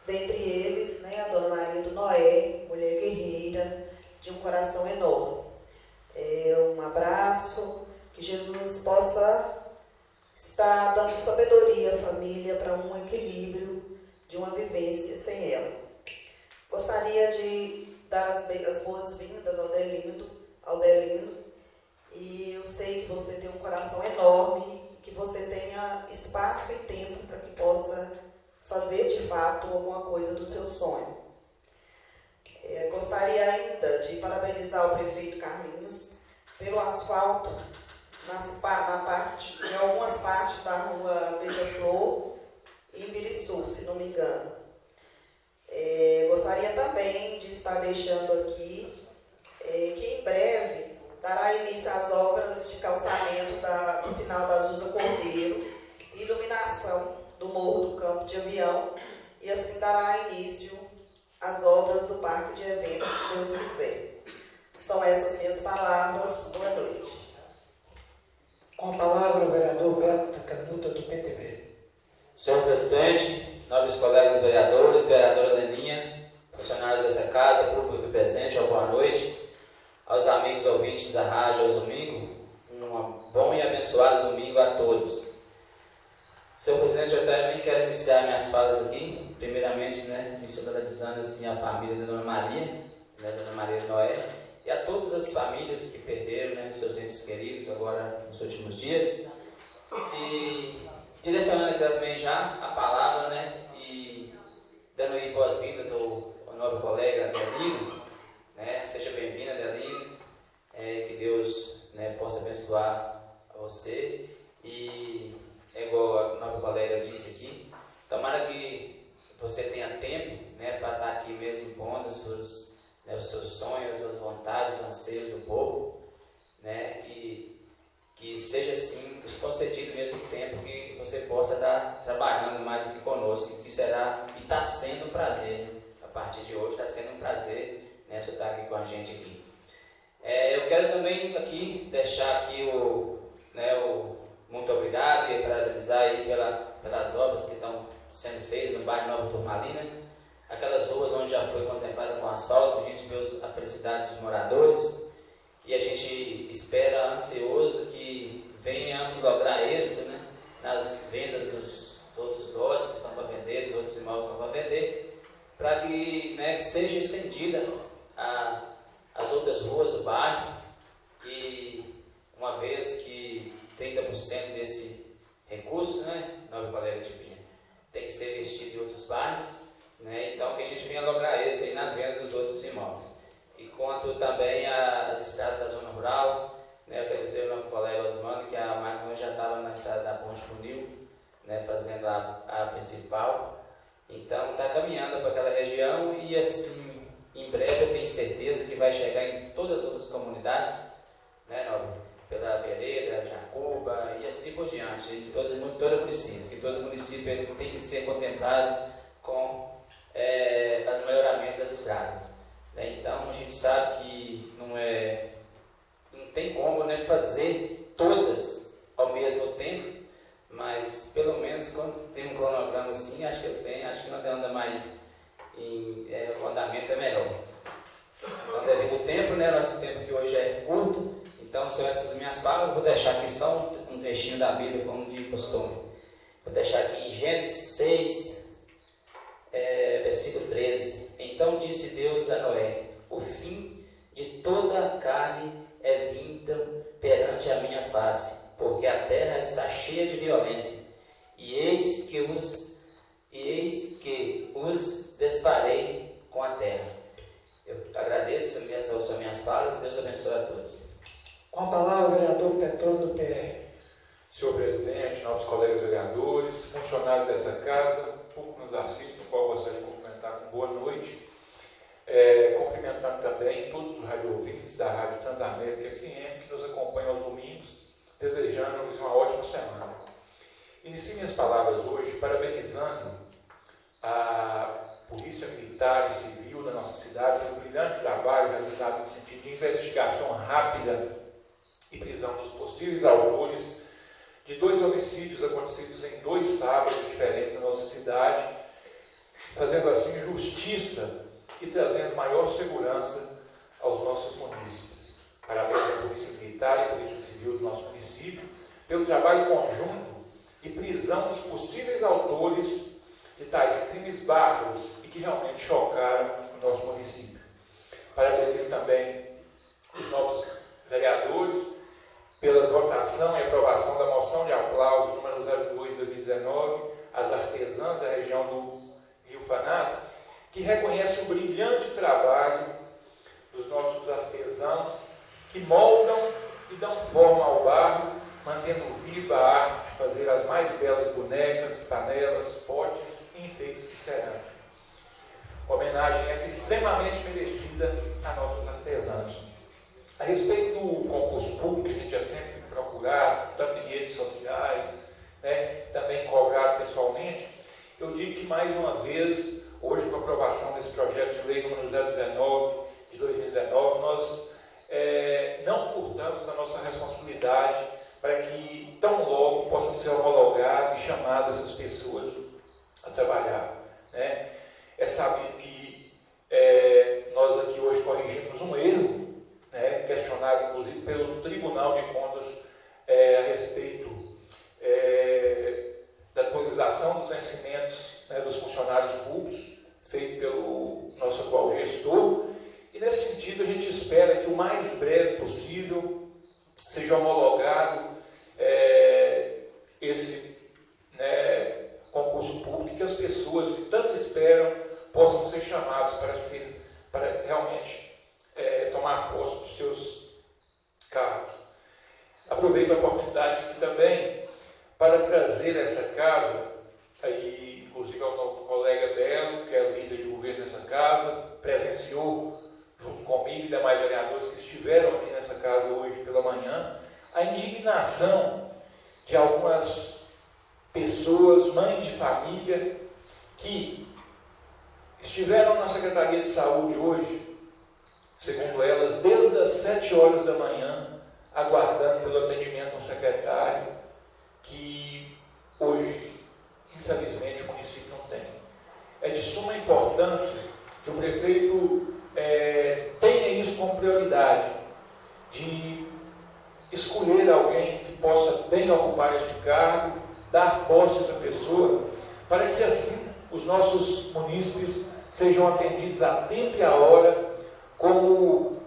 Dentre eles, a Dona Maria do Noé, mulher guerreira, de um coração enorme. Um abraço, que Jesus possa estar dando sabedoria à família para um equilíbrio de uma vivência sem ela. Gostaria de dar as boas-vindas ao Delino, e eu sei que você tem um coração enorme, que você tenha espaço e tempo para que possa fazer de fato alguma coisa do seu sonho. Gostaria ainda de parabenizar o prefeito Carlinhos pelo asfalto em algumas partes da rua Beija-Flor e Miriçu, se não me engano. Gostaria também de estar deixando aqui que em breve dará início às obras de calçamento do final da Azusa Cordeiro e iluminação do Morro do Campo de Avião, e assim dará início às obras do Parque de Eventos, se Deus quiser. São essas minhas palavras. Boa noite. Com a palavra, o vereador Beto Canuta, do PTB. Senhor presidente, nobres colegas vereadores, vereadora Leninha, funcionários dessa casa, público presente, boa noite. Aos amigos ouvintes da rádio aos domingos, um bom e abençoado domingo a todos. Senhor presidente, eu também quero iniciar minhas falas aqui, primeiramente, me solidarizando assim a família da Dona Maria, Dona Maria de Noé, e a todas as famílias que perderam seus entes queridos agora nos últimos dias. E direcionando também já a palavra, e dando aí boas-vindas ao novo colega Adelino, seja bem-vinda, Adelino, que Deus possa abençoar a você, e igual o novo colega disse aqui, tomara que você tenha tempo para estar aqui mesmo impondo os seus sonhos, as vontades, os anseios do povo, que seja assim concedido ao mesmo tempo que você possa estar trabalhando mais aqui conosco, que será e está sendo um prazer, a partir de hoje está sendo um prazer você estar aqui com a gente aqui. Eu quero também aqui deixar aqui o muito obrigado e parabenizar aí pelas obras que estão sendo feitas no bairro Nova Turmalina, aquelas ruas onde já foi contemplada com asfalto, a gente vê a felicidade dos moradores, e a gente espera ansioso que venhamos lograr êxito nas vendas dos outros lotes que estão para vender, dos outros imóveis que estão para vender, para que seja estendida as outras ruas do bairro, e uma vez que 30% desse recurso, nobre colega Tipinha, tem que ser investido em outros bairros, então que a gente venha lograr êxito aí nas vendas dos outros imóveis. E quanto também às estradas da zona rural, eu quero dizer ao meu colega Osmano que a máquina já estava na estrada da Ponte Funil, fazendo a principal, então está caminhando para aquela região, e assim, em breve eu tenho certeza que vai chegar em todas as outras comunidades, pela Vereda, Jacuba e assim por diante, em todo município, que todo município tem que ser contemplado com o melhoramento das estradas. Então a gente sabe que não é tempo, né? Nosso tempo que hoje é curto, então são essas minhas falas. Vou deixar aqui só um trechinho da Bíblia, como de costume. Vou deixar aqui em Gênesis 6, versículo 13. Então disse Deus a Noé: o fim de toda a carne é vinda perante a minha face, porque a terra está cheia de violência, e eis que os desfarei com a terra. Eu agradeço, essas são minhas falas. Deus abençoe a todos. Com a palavra, o vereador Petrônio do PR. Senhor presidente, nobres colegas vereadores, funcionários dessa casa, público que nos assiste, no qual gostaria de cumprimentar com boa noite, cumprimentando também todos os radioouvintes da Rádio Transamérica FM que nos acompanham aos domingos, desejando-lhes uma ótima semana. Inicio minhas palavras hoje parabenizando a Polícia Militar e Civil da nossa cidade pelo brilhante trabalho realizado no sentido de investigação rápida e prisão dos possíveis autores de 2 homicídios acontecidos em 2 sábados diferentes na nossa cidade, fazendo assim justiça e trazendo maior segurança aos nossos munícipes. Parabéns à Polícia Militar e à Polícia Civil do nosso município pelo trabalho conjunto e prisão dos possíveis autores de tais crimes bárbaros e que realmente chocaram o nosso município. Parabenizo também os novos vereadores pela votação e aprovação da moção de aplauso número 02 de 2019 às artesãs da região do Rio Fanato, que reconhece o brilhante trabalho dos nossos artesãos que moldam e dão forma ao barro, mantendo viva a arte de fazer as mais belas bonecas, panelas, potes e enfeites de cerâmica. Homenagem essa extremamente merecida a nossas artesãs. A respeito do concurso público, que a gente é sempre procurado, tanto em redes sociais, também cobrado pessoalmente, eu digo que mais uma vez, hoje com a aprovação desse projeto de lei número 019 de 2019, nós não furtamos da nossa responsabilidade para que tão logo possa ser homologado e chamado essas pessoas a trabalhar. É sabido que nós aqui hoje corrigimos um erro, questionado inclusive pelo Tribunal de Contas a respeito da atualização dos vencimentos dos funcionários públicos, feito pelo nosso atual gestor, e nesse sentido a gente espera que o mais breve possível seja homologado esse concurso público, que as pessoas que tanto esperam possam ser chamadas para realmente tomar posse dos seus cargos. Aproveito a oportunidade aqui também para trazer essa casa, aí, inclusive ao nosso colega Belo, que é líder de governo dessa casa, presenciou junto comigo e demais vereadores que estiveram aqui nessa casa hoje pela manhã, a indignação de algumas pessoas, mães de família, que estiveram na Secretaria de Saúde hoje, segundo elas, desde as 7 horas da manhã, aguardando pelo atendimento do secretário, que hoje, infelizmente, o município não tem. É de suma importância que o prefeito tenha isso como prioridade, de escolher alguém que possa bem ocupar esse cargo, dar posse a essa pessoa, para que assim os nossos munícipes sejam atendidos a tempo e a hora, como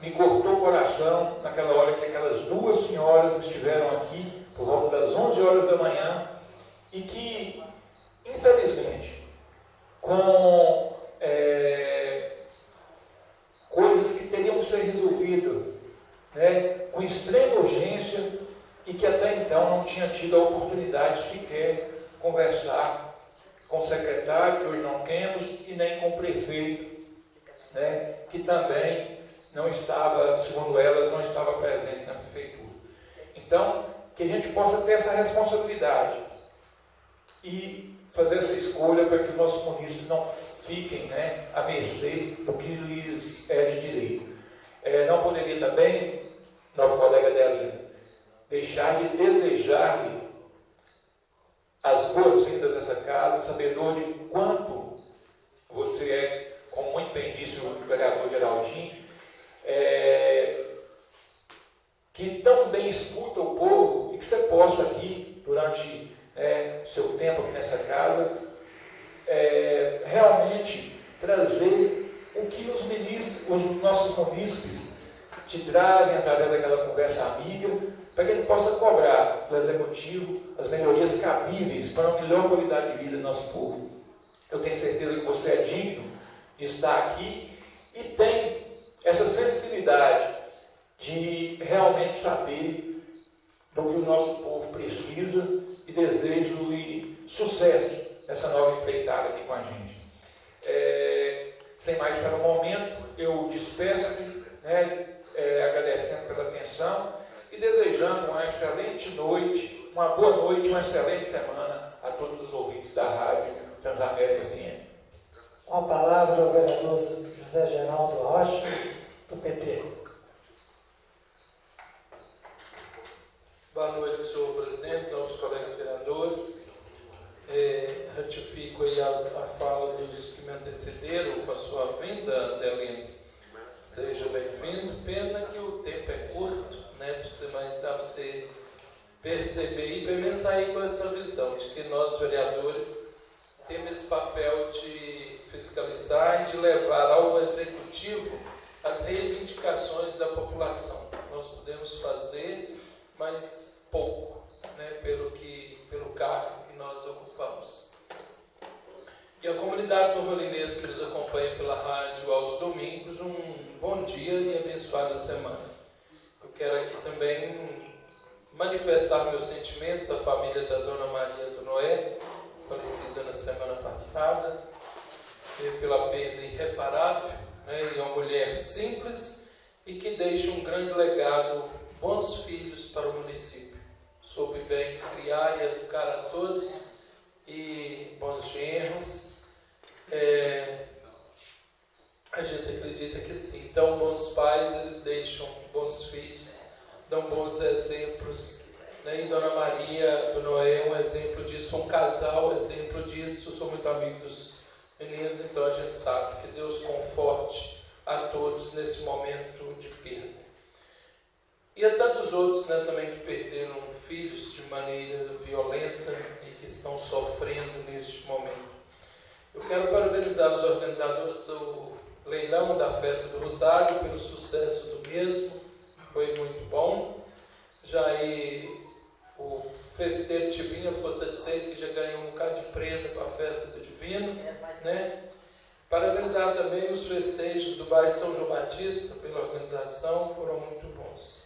me cortou o coração naquela hora que aquelas 2 senhoras estiveram aqui por volta das 11 horas da manhã e que, infelizmente, com coisas que teriam que ser resolvidas com extrema urgência e que até então não tinha tido a oportunidade sequer de conversar com o secretário, que hoje não temos, e nem com o prefeito, que também não estava, segundo elas, não estava presente na prefeitura. Então, que a gente possa ter essa responsabilidade e fazer essa escolha para que os nossos munícipes não fiquem à mercê do que lhes é de direito. Não poderia também, nosso colega Delinha, deixar de desejar-lhe as boas-vindas a essa casa, sabedor de quanto você como muito bem disse o vereador Geraldinho, também escuta o povo e que você possa aqui, durante o seu tempo aqui nessa casa, realmente trazer o que os nossos munícipes te trazem através daquela conversa amiga, para que a gente possa cobrar do Executivo as melhorias cabíveis para uma melhor qualidade de vida do nosso povo. Eu tenho certeza que você é digno de estar aqui e tem essa sensibilidade de realmente saber do que o nosso povo precisa e desejo-lhe sucesso nessa nova empreitada aqui com a gente. Sem mais para o momento, eu despeço-me, agradecendo pela atenção e desejando uma excelente noite, uma boa noite, uma excelente semana a todos os ouvintes da Rádio Transamérica FM. Com a palavra o vereador José Geraldo Rocha, do PT. Boa noite, senhor presidente, novos colegas vereadores. Ratifico aí a fala dos que me antecederam com a sua vinda, Adelino. Seja bem-vindo. Pena que o tempo é curto, mas dá para você perceber e pelo menos sair com essa visão de que nós, vereadores, temos esse papel de fiscalizar e de levar ao Executivo as reivindicações da população. Nós podemos fazer, mas pouco, pelo cargo que nós ocupamos. E a comunidade turmalinense que nos acompanha pela rádio aos domingos, um bom dia e abençoada semana. Eu quero aqui também manifestar meus sentimentos à família da Dona Maria do Noé, falecida na semana passada, pela perda irreparável, e uma mulher simples e que deixa um grande legado, bons filhos para o município. Soube bem criar e educar a todos e bons genros. A gente acredita que sim. Então, bons pais, eles deixam bons filhos, dão bons exemplos. E Dona Maria do Noé é um exemplo disso, um casal, exemplo disso. Sou muito amigo dos meninos, então a gente sabe que Deus conforte a todos nesse momento de perda. E a tantos outros também que perderam filhos de maneira violenta e que estão sofrendo neste momento. Eu quero parabenizar os organizadores do leilão da Festa do Rosário pelo sucesso do mesmo, foi muito bom. Já aí o festeiro Tibinha ficou satisfeito que já ganhou um bocado de prenda para a Festa do Divino, Parabenizar também os festejos do bairro São João Batista pela organização, foram muito bons.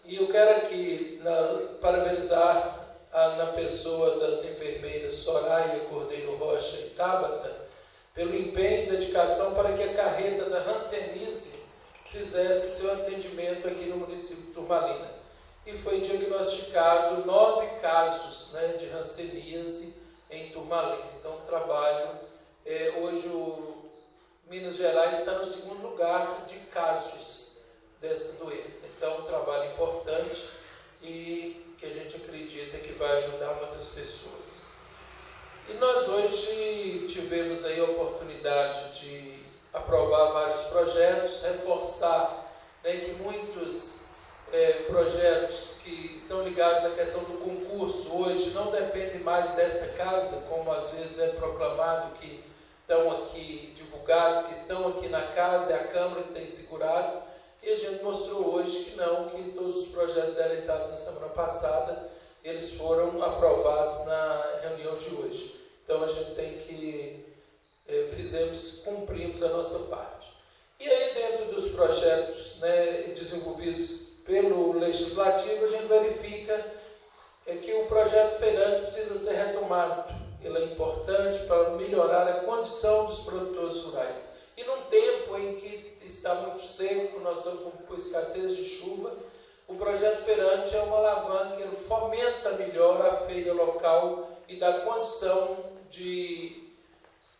E eu quero aqui parabenizar na pessoa das enfermeiras Soraya Cordeiro Rocha e Tabata pelo empenho e dedicação para que a carreta da Hanseníase fizesse seu atendimento aqui no município de Turmalina. E foi diagnosticado 9 casos de hanseníase em Turmalina. Então, o trabalho, hoje o Minas Gerais está no segundo lugar de casos dessa doença. Então, um trabalho importante e que a gente acredita que vai ajudar muitas pessoas. E nós hoje tivemos aí a oportunidade de aprovar vários projetos, reforçar que muitos projetos que estão ligados à questão do concurso hoje não dependem mais desta casa, como às vezes é proclamado que estão aqui divulgados, que estão aqui na casa, é a Câmara que tem segurado, e a gente mostrou hoje que não, que todos os projetos deletados na semana passada, eles foram aprovados na reunião de hoje. Então a gente tem que, cumprimos a nossa parte. E aí dentro dos projetos desenvolvidos pelo Legislativo, a gente verifica que o projeto feirante precisa ser retomado. Ele é importante para melhorar a condição dos produtores rurais. E num tempo em que está muito seco, nós estamos com escassez de chuva, o projeto feirante é uma alavanca, ele fomenta melhor a feira local e dá condição de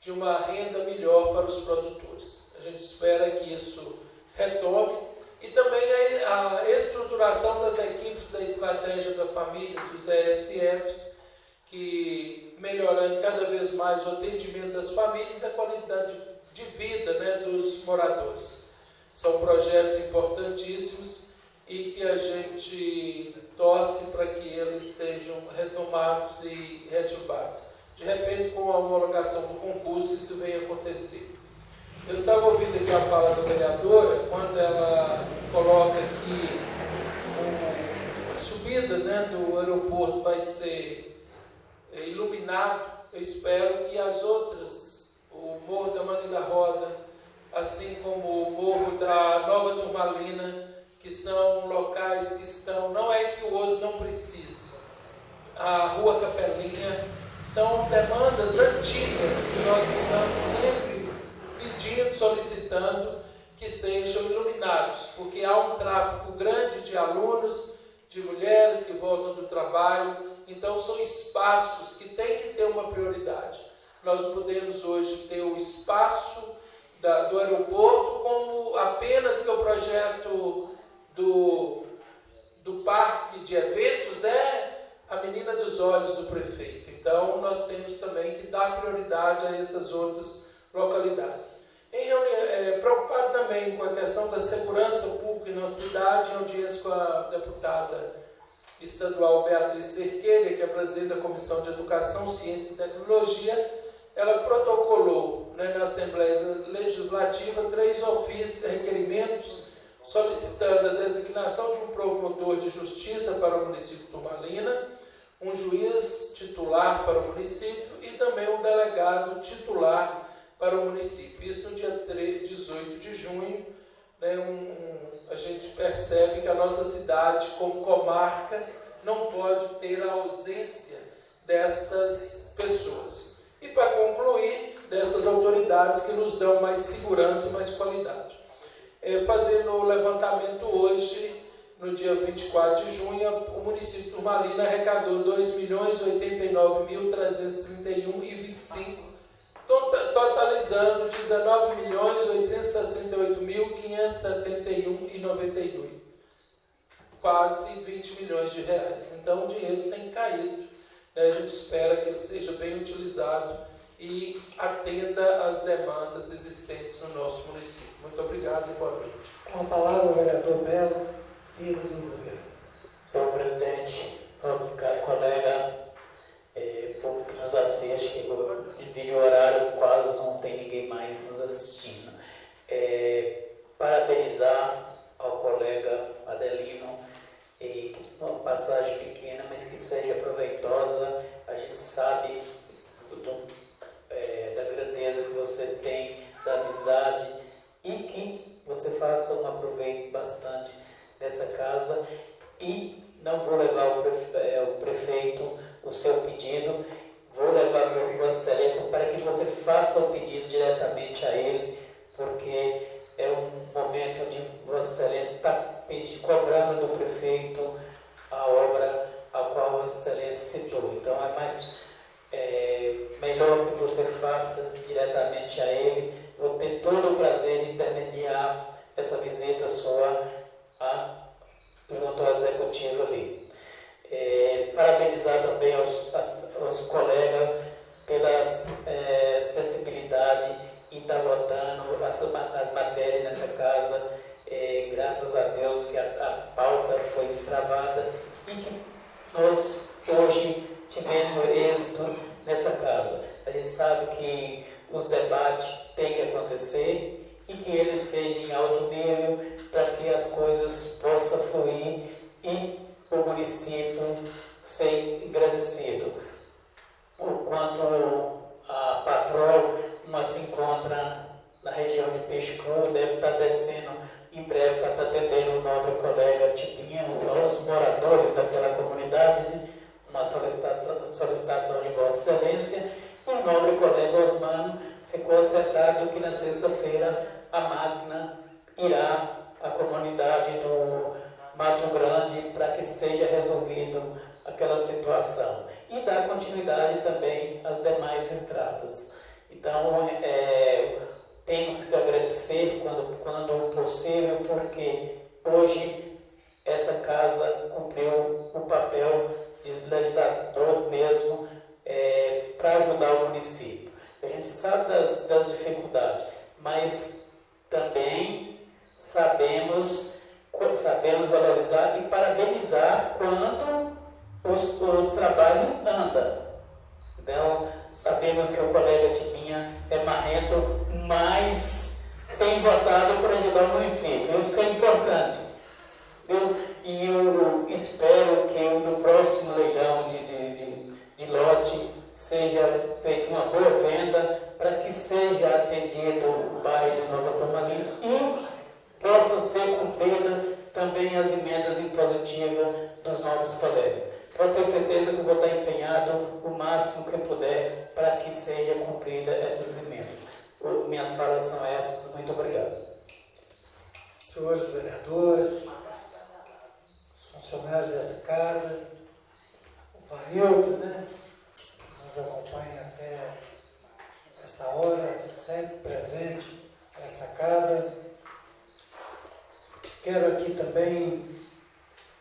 uma renda melhor para os produtores. A gente espera que isso retome. E também a estruturação das equipes da estratégia da família, dos ESFs, que melhorando cada vez mais o atendimento das famílias e a qualidade de vida dos moradores. São projetos importantíssimos e que a gente torce para que eles sejam retomados e reativados. De repente, com a homologação do concurso, isso vem acontecer. Eu estava ouvindo aqui a fala da vereadora, quando ela coloca que a subida, né, do aeroporto vai ser iluminado. Eu espero que as outras, o Morro da Manga da Roda, assim como o Morro da Nova Turmalina, que são locais que estão, não é que o outro não precisa, a Rua Capelinha, são demandas antigas que nós estamos sempre pedindo, solicitando que sejam iluminados, porque há um tráfego grande de alunos, de mulheres que voltam do trabalho, então são espaços que têm que ter uma prioridade. Nós não podemos hoje ter o espaço do aeroporto como apenas que o projeto do parque de eventos é a menina dos olhos do prefeito. Então, nós temos também que dar prioridade a essas outras localidades. Preocupado também com a questão da segurança pública em nossa cidade, em audiência com a deputada estadual Beatriz Cerqueira, que é presidente da Comissão de Educação, Ciência e Tecnologia, ela protocolou, né, na Assembleia Legislativa 3 ofícios, requerimentos, solicitando a designação de um promotor de justiça para o município de Turmalina, um juiz titular para o município e também um delegado titular para o município. Isso no dia 18 de junho, né, a gente percebe que a nossa cidade, como comarca, não pode ter a ausência destas pessoas. E para concluir, dessas autoridades que nos dão mais segurança e mais qualidade. Fazendo o levantamento hoje, no dia 24 de junho, o município de Turmalina arrecadou R$ 2.089.331,25, totalizando R$ 19.868.571,92, quase R$20 milhões. Então o dinheiro tem caído, né? A gente espera que ele seja bem utilizado e atenda às demandas existentes no nosso município. Muito obrigado e boa noite. Com a palavra o vereador Belo, líder do governo. Senhor presidente, vamos, colega, público que nos assiste, que divide o horário, quase não tem ninguém mais nos assistindo. Parabenizar ao colega Adelino, uma passagem pequena, mas que seja proveitosa. A gente sabe da grandeza que você tem, da amizade, e que você faça um aproveito bastante dessa casa. E não vou levar o prefeito o seu pedido, vou levar para Vossa Excelência para que você faça o pedido diretamente a ele, porque é um momento onde Vossa Excelência está cobrando do prefeito a obra a qual Vossa Excelência citou. Então é melhor que você faça diretamente a ele. Vou ter todo o prazer de intermediar essa visita sua junto ao executivo ali. Parabenizar também aos colegas pela sensibilidade em estar votando essa matéria nessa casa. Graças a Deus que a pauta foi destravada e que nós hoje tivemos êxito nessa casa. A gente sabe que os debates têm que acontecer e que eles sejam em alto nível para que as coisas possam fluir e o município ser engrandecido. Quando a Patrol se encontra na região de Peixe Cru, deve estar descendo em breve para estar atendendo o nobre colega Tipinho, aos moradores daquela comunidade, né? Uma solicitação de Vossa Excelência. O nobre colega Osmano ficou acertado que na sexta-feira a máquina irá à comunidade do Mato Grande para que seja resolvido aquela situação e dar continuidade também às demais estradas. Então, temos que agradecer quando possível, porque hoje essa casa cumpriu o papel de legislador mesmo para ajudar o município. A gente sabe das dificuldades, mas também sabemos sabemos valorizar e parabenizar quando os trabalhos andam. Então, sabemos que o colega Tibinha é marrento, mas tem votado para ajudar o município. Isso que é importante. E eu espero que no próximo leilão de lote seja feita uma boa venda para que seja atendido o bairro de Nova Turmalina e possa ser cumprida também as emendas impositivas dos novos colegas. Pode ter certeza que eu vou estar empenhado o máximo que eu puder para que seja cumprida essas emendas. Minhas falas são essas. Muito obrigado. Senhores vereadores, funcionários dessa casa, o Vailton, né, nos acompanha até essa hora, sempre presente nessa casa. Quero aqui também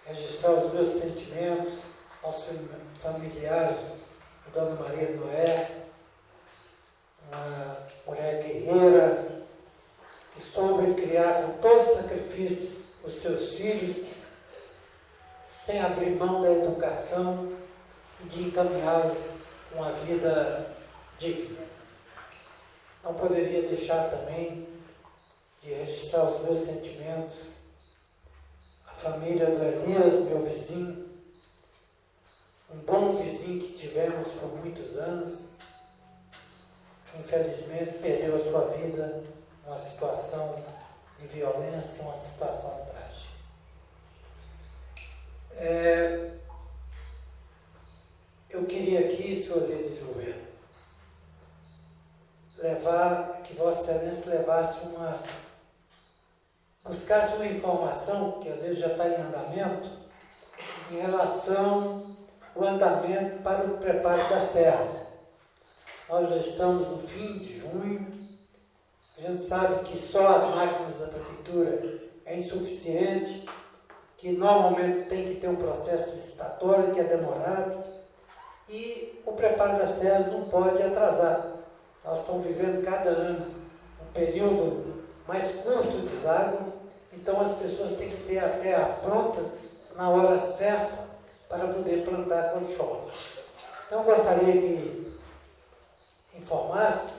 registrar os meus sentimentos aos familiares da Dona Maria de Noé, uma mulher guerreira, que soube criar com todo sacrifício os seus filhos, sem abrir mão da educação e de encaminhá-los com uma vida digna. Não poderia deixar também de registrar os meus sentimentos à família do Elias, meu vizinho, um bom vizinho que tivemos por muitos anos, infelizmente perdeu a sua vida numa situação de violência, uma situação trágica. Eu queria aqui, senhor líder de governo, que Vossa Excelência buscasse uma informação, que às vezes já está em andamento, em relação ao andamento para o preparo das terras. Nós já estamos no fim de junho, a gente sabe que só as máquinas da prefeitura é insuficiente, que normalmente tem que ter um processo licitatório que é demorado, e o preparo das terras não pode atrasar. Nós estamos vivendo cada ano um período mais curto de deságua, então as pessoas têm que ter a terra pronta na hora certa para poder plantar quando chove. Então eu gostaria que informasse,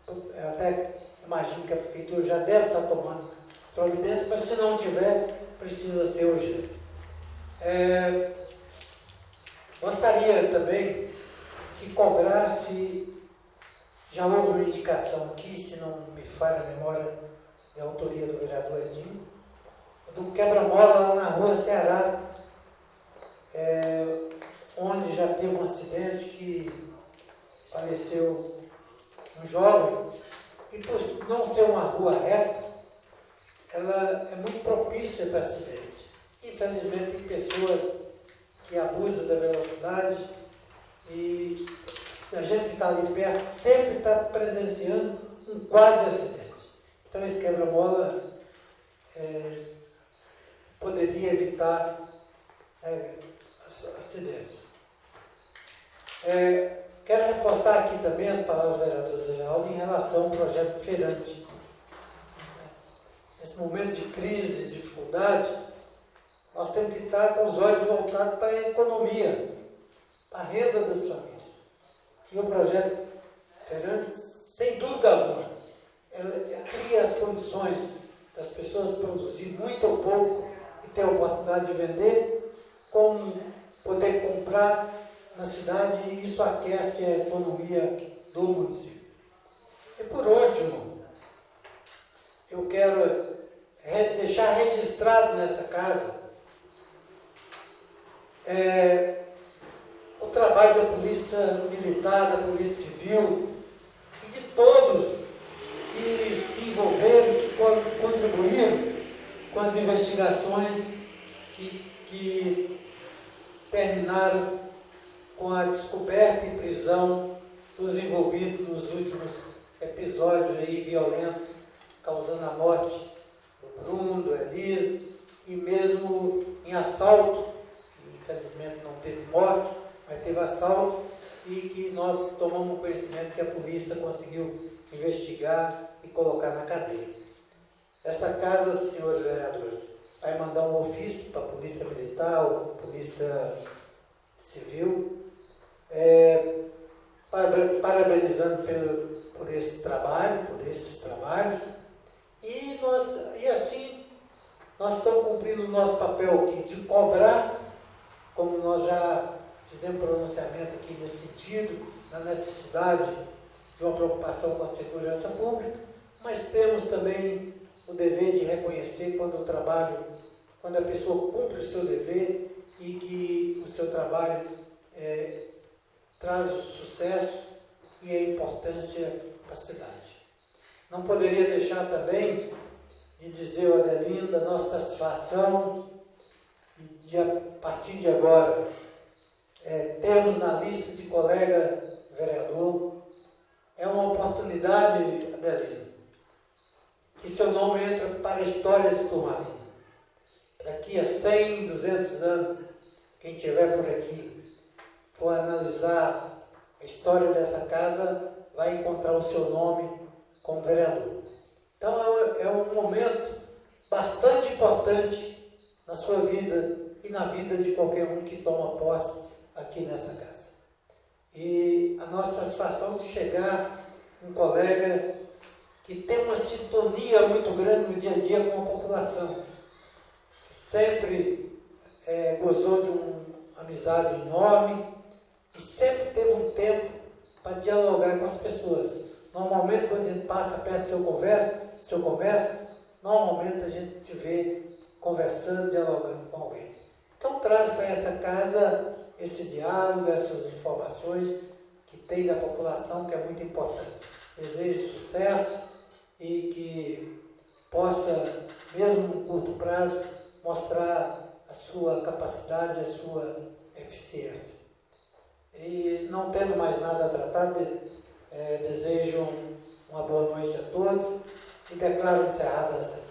eu até imagino que a prefeitura já deve estar tomando as providências, mas se não tiver, precisa ser urgente. Gostaria também que cobrasse, já houve uma indicação aqui, se não me falha a memória, de autoria do vereador Edinho, do quebra-mola lá na rua Ceará, onde já teve um acidente que faleceu um jovem, e por não ser uma rua reta, ela é muito propícia para acidente. Infelizmente tem pessoas que abusam da velocidade e a gente que está ali perto sempre está presenciando um quase acidente. Então esse quebra-mola poderia evitar acidentes. Quero reforçar aqui também as palavras do vereador Geraldo em relação ao projeto feirante. Nesse momento de crise, de dificuldade, nós temos que estar com os olhos voltados para a economia, para a renda das famílias. E o projeto feirante, sem dúvida alguma, ela cria as condições das pessoas produzir muito ou pouco e ter a oportunidade de vender, como poder comprar na cidade, e isso aquece a economia do município. E por último, eu quero deixar registrado nessa casa o trabalho da Polícia Militar, da Polícia Civil e de todos que se envolveram, que contribuíram com as investigações que terminaram com a descoberta e prisão dos envolvidos nos últimos episódios aí violentos, causando a morte do Bruno, do Elias, e mesmo em assalto, infelizmente não teve morte, mas teve assalto, e que nós tomamos conhecimento que a polícia conseguiu investigar e colocar na cadeia. Essa casa, senhores vereadores, vai mandar um ofício para a Polícia Militar ou Polícia Civil, parabenizando por esse trabalho, por esses trabalhos, e assim nós estamos cumprindo o nosso papel aqui de cobrar, como nós já fizemos pronunciamento aqui nesse sentido, na necessidade de uma preocupação com a segurança pública, mas temos também o dever de reconhecer quando a pessoa cumpre o seu dever e que o seu trabalho traz o sucesso e a importância para a cidade. Não poderia deixar também de dizer, Adelino, da nossa satisfação de, a partir de agora, termos na lista de colega vereador. É uma oportunidade, Adelino, que seu nome entra para a história de Turmalina. Daqui a 100, 200 anos, quem estiver por aqui for analisar a história dessa casa, vai encontrar o seu nome como vereador. Então é um momento bastante importante na sua vida e na vida de qualquer um que toma posse aqui nessa casa. E a nossa satisfação de chegar um colega que tem uma sintonia muito grande no dia a dia com a população. Sempre gozou de uma amizade enorme e sempre teve um tempo para dialogar com as pessoas. Normalmente, quando a gente passa perto do seu comércio, normalmente a gente te vê conversando, dialogando com alguém. Então traz para essa casa esse diálogo, essas informações que tem da população, que é muito importante. Desejo sucesso e que possa, mesmo no curto prazo, mostrar a sua capacidade, a sua eficiência. E não tendo mais nada a tratar, desejo uma boa noite a todos e declaro encerrada a sessão.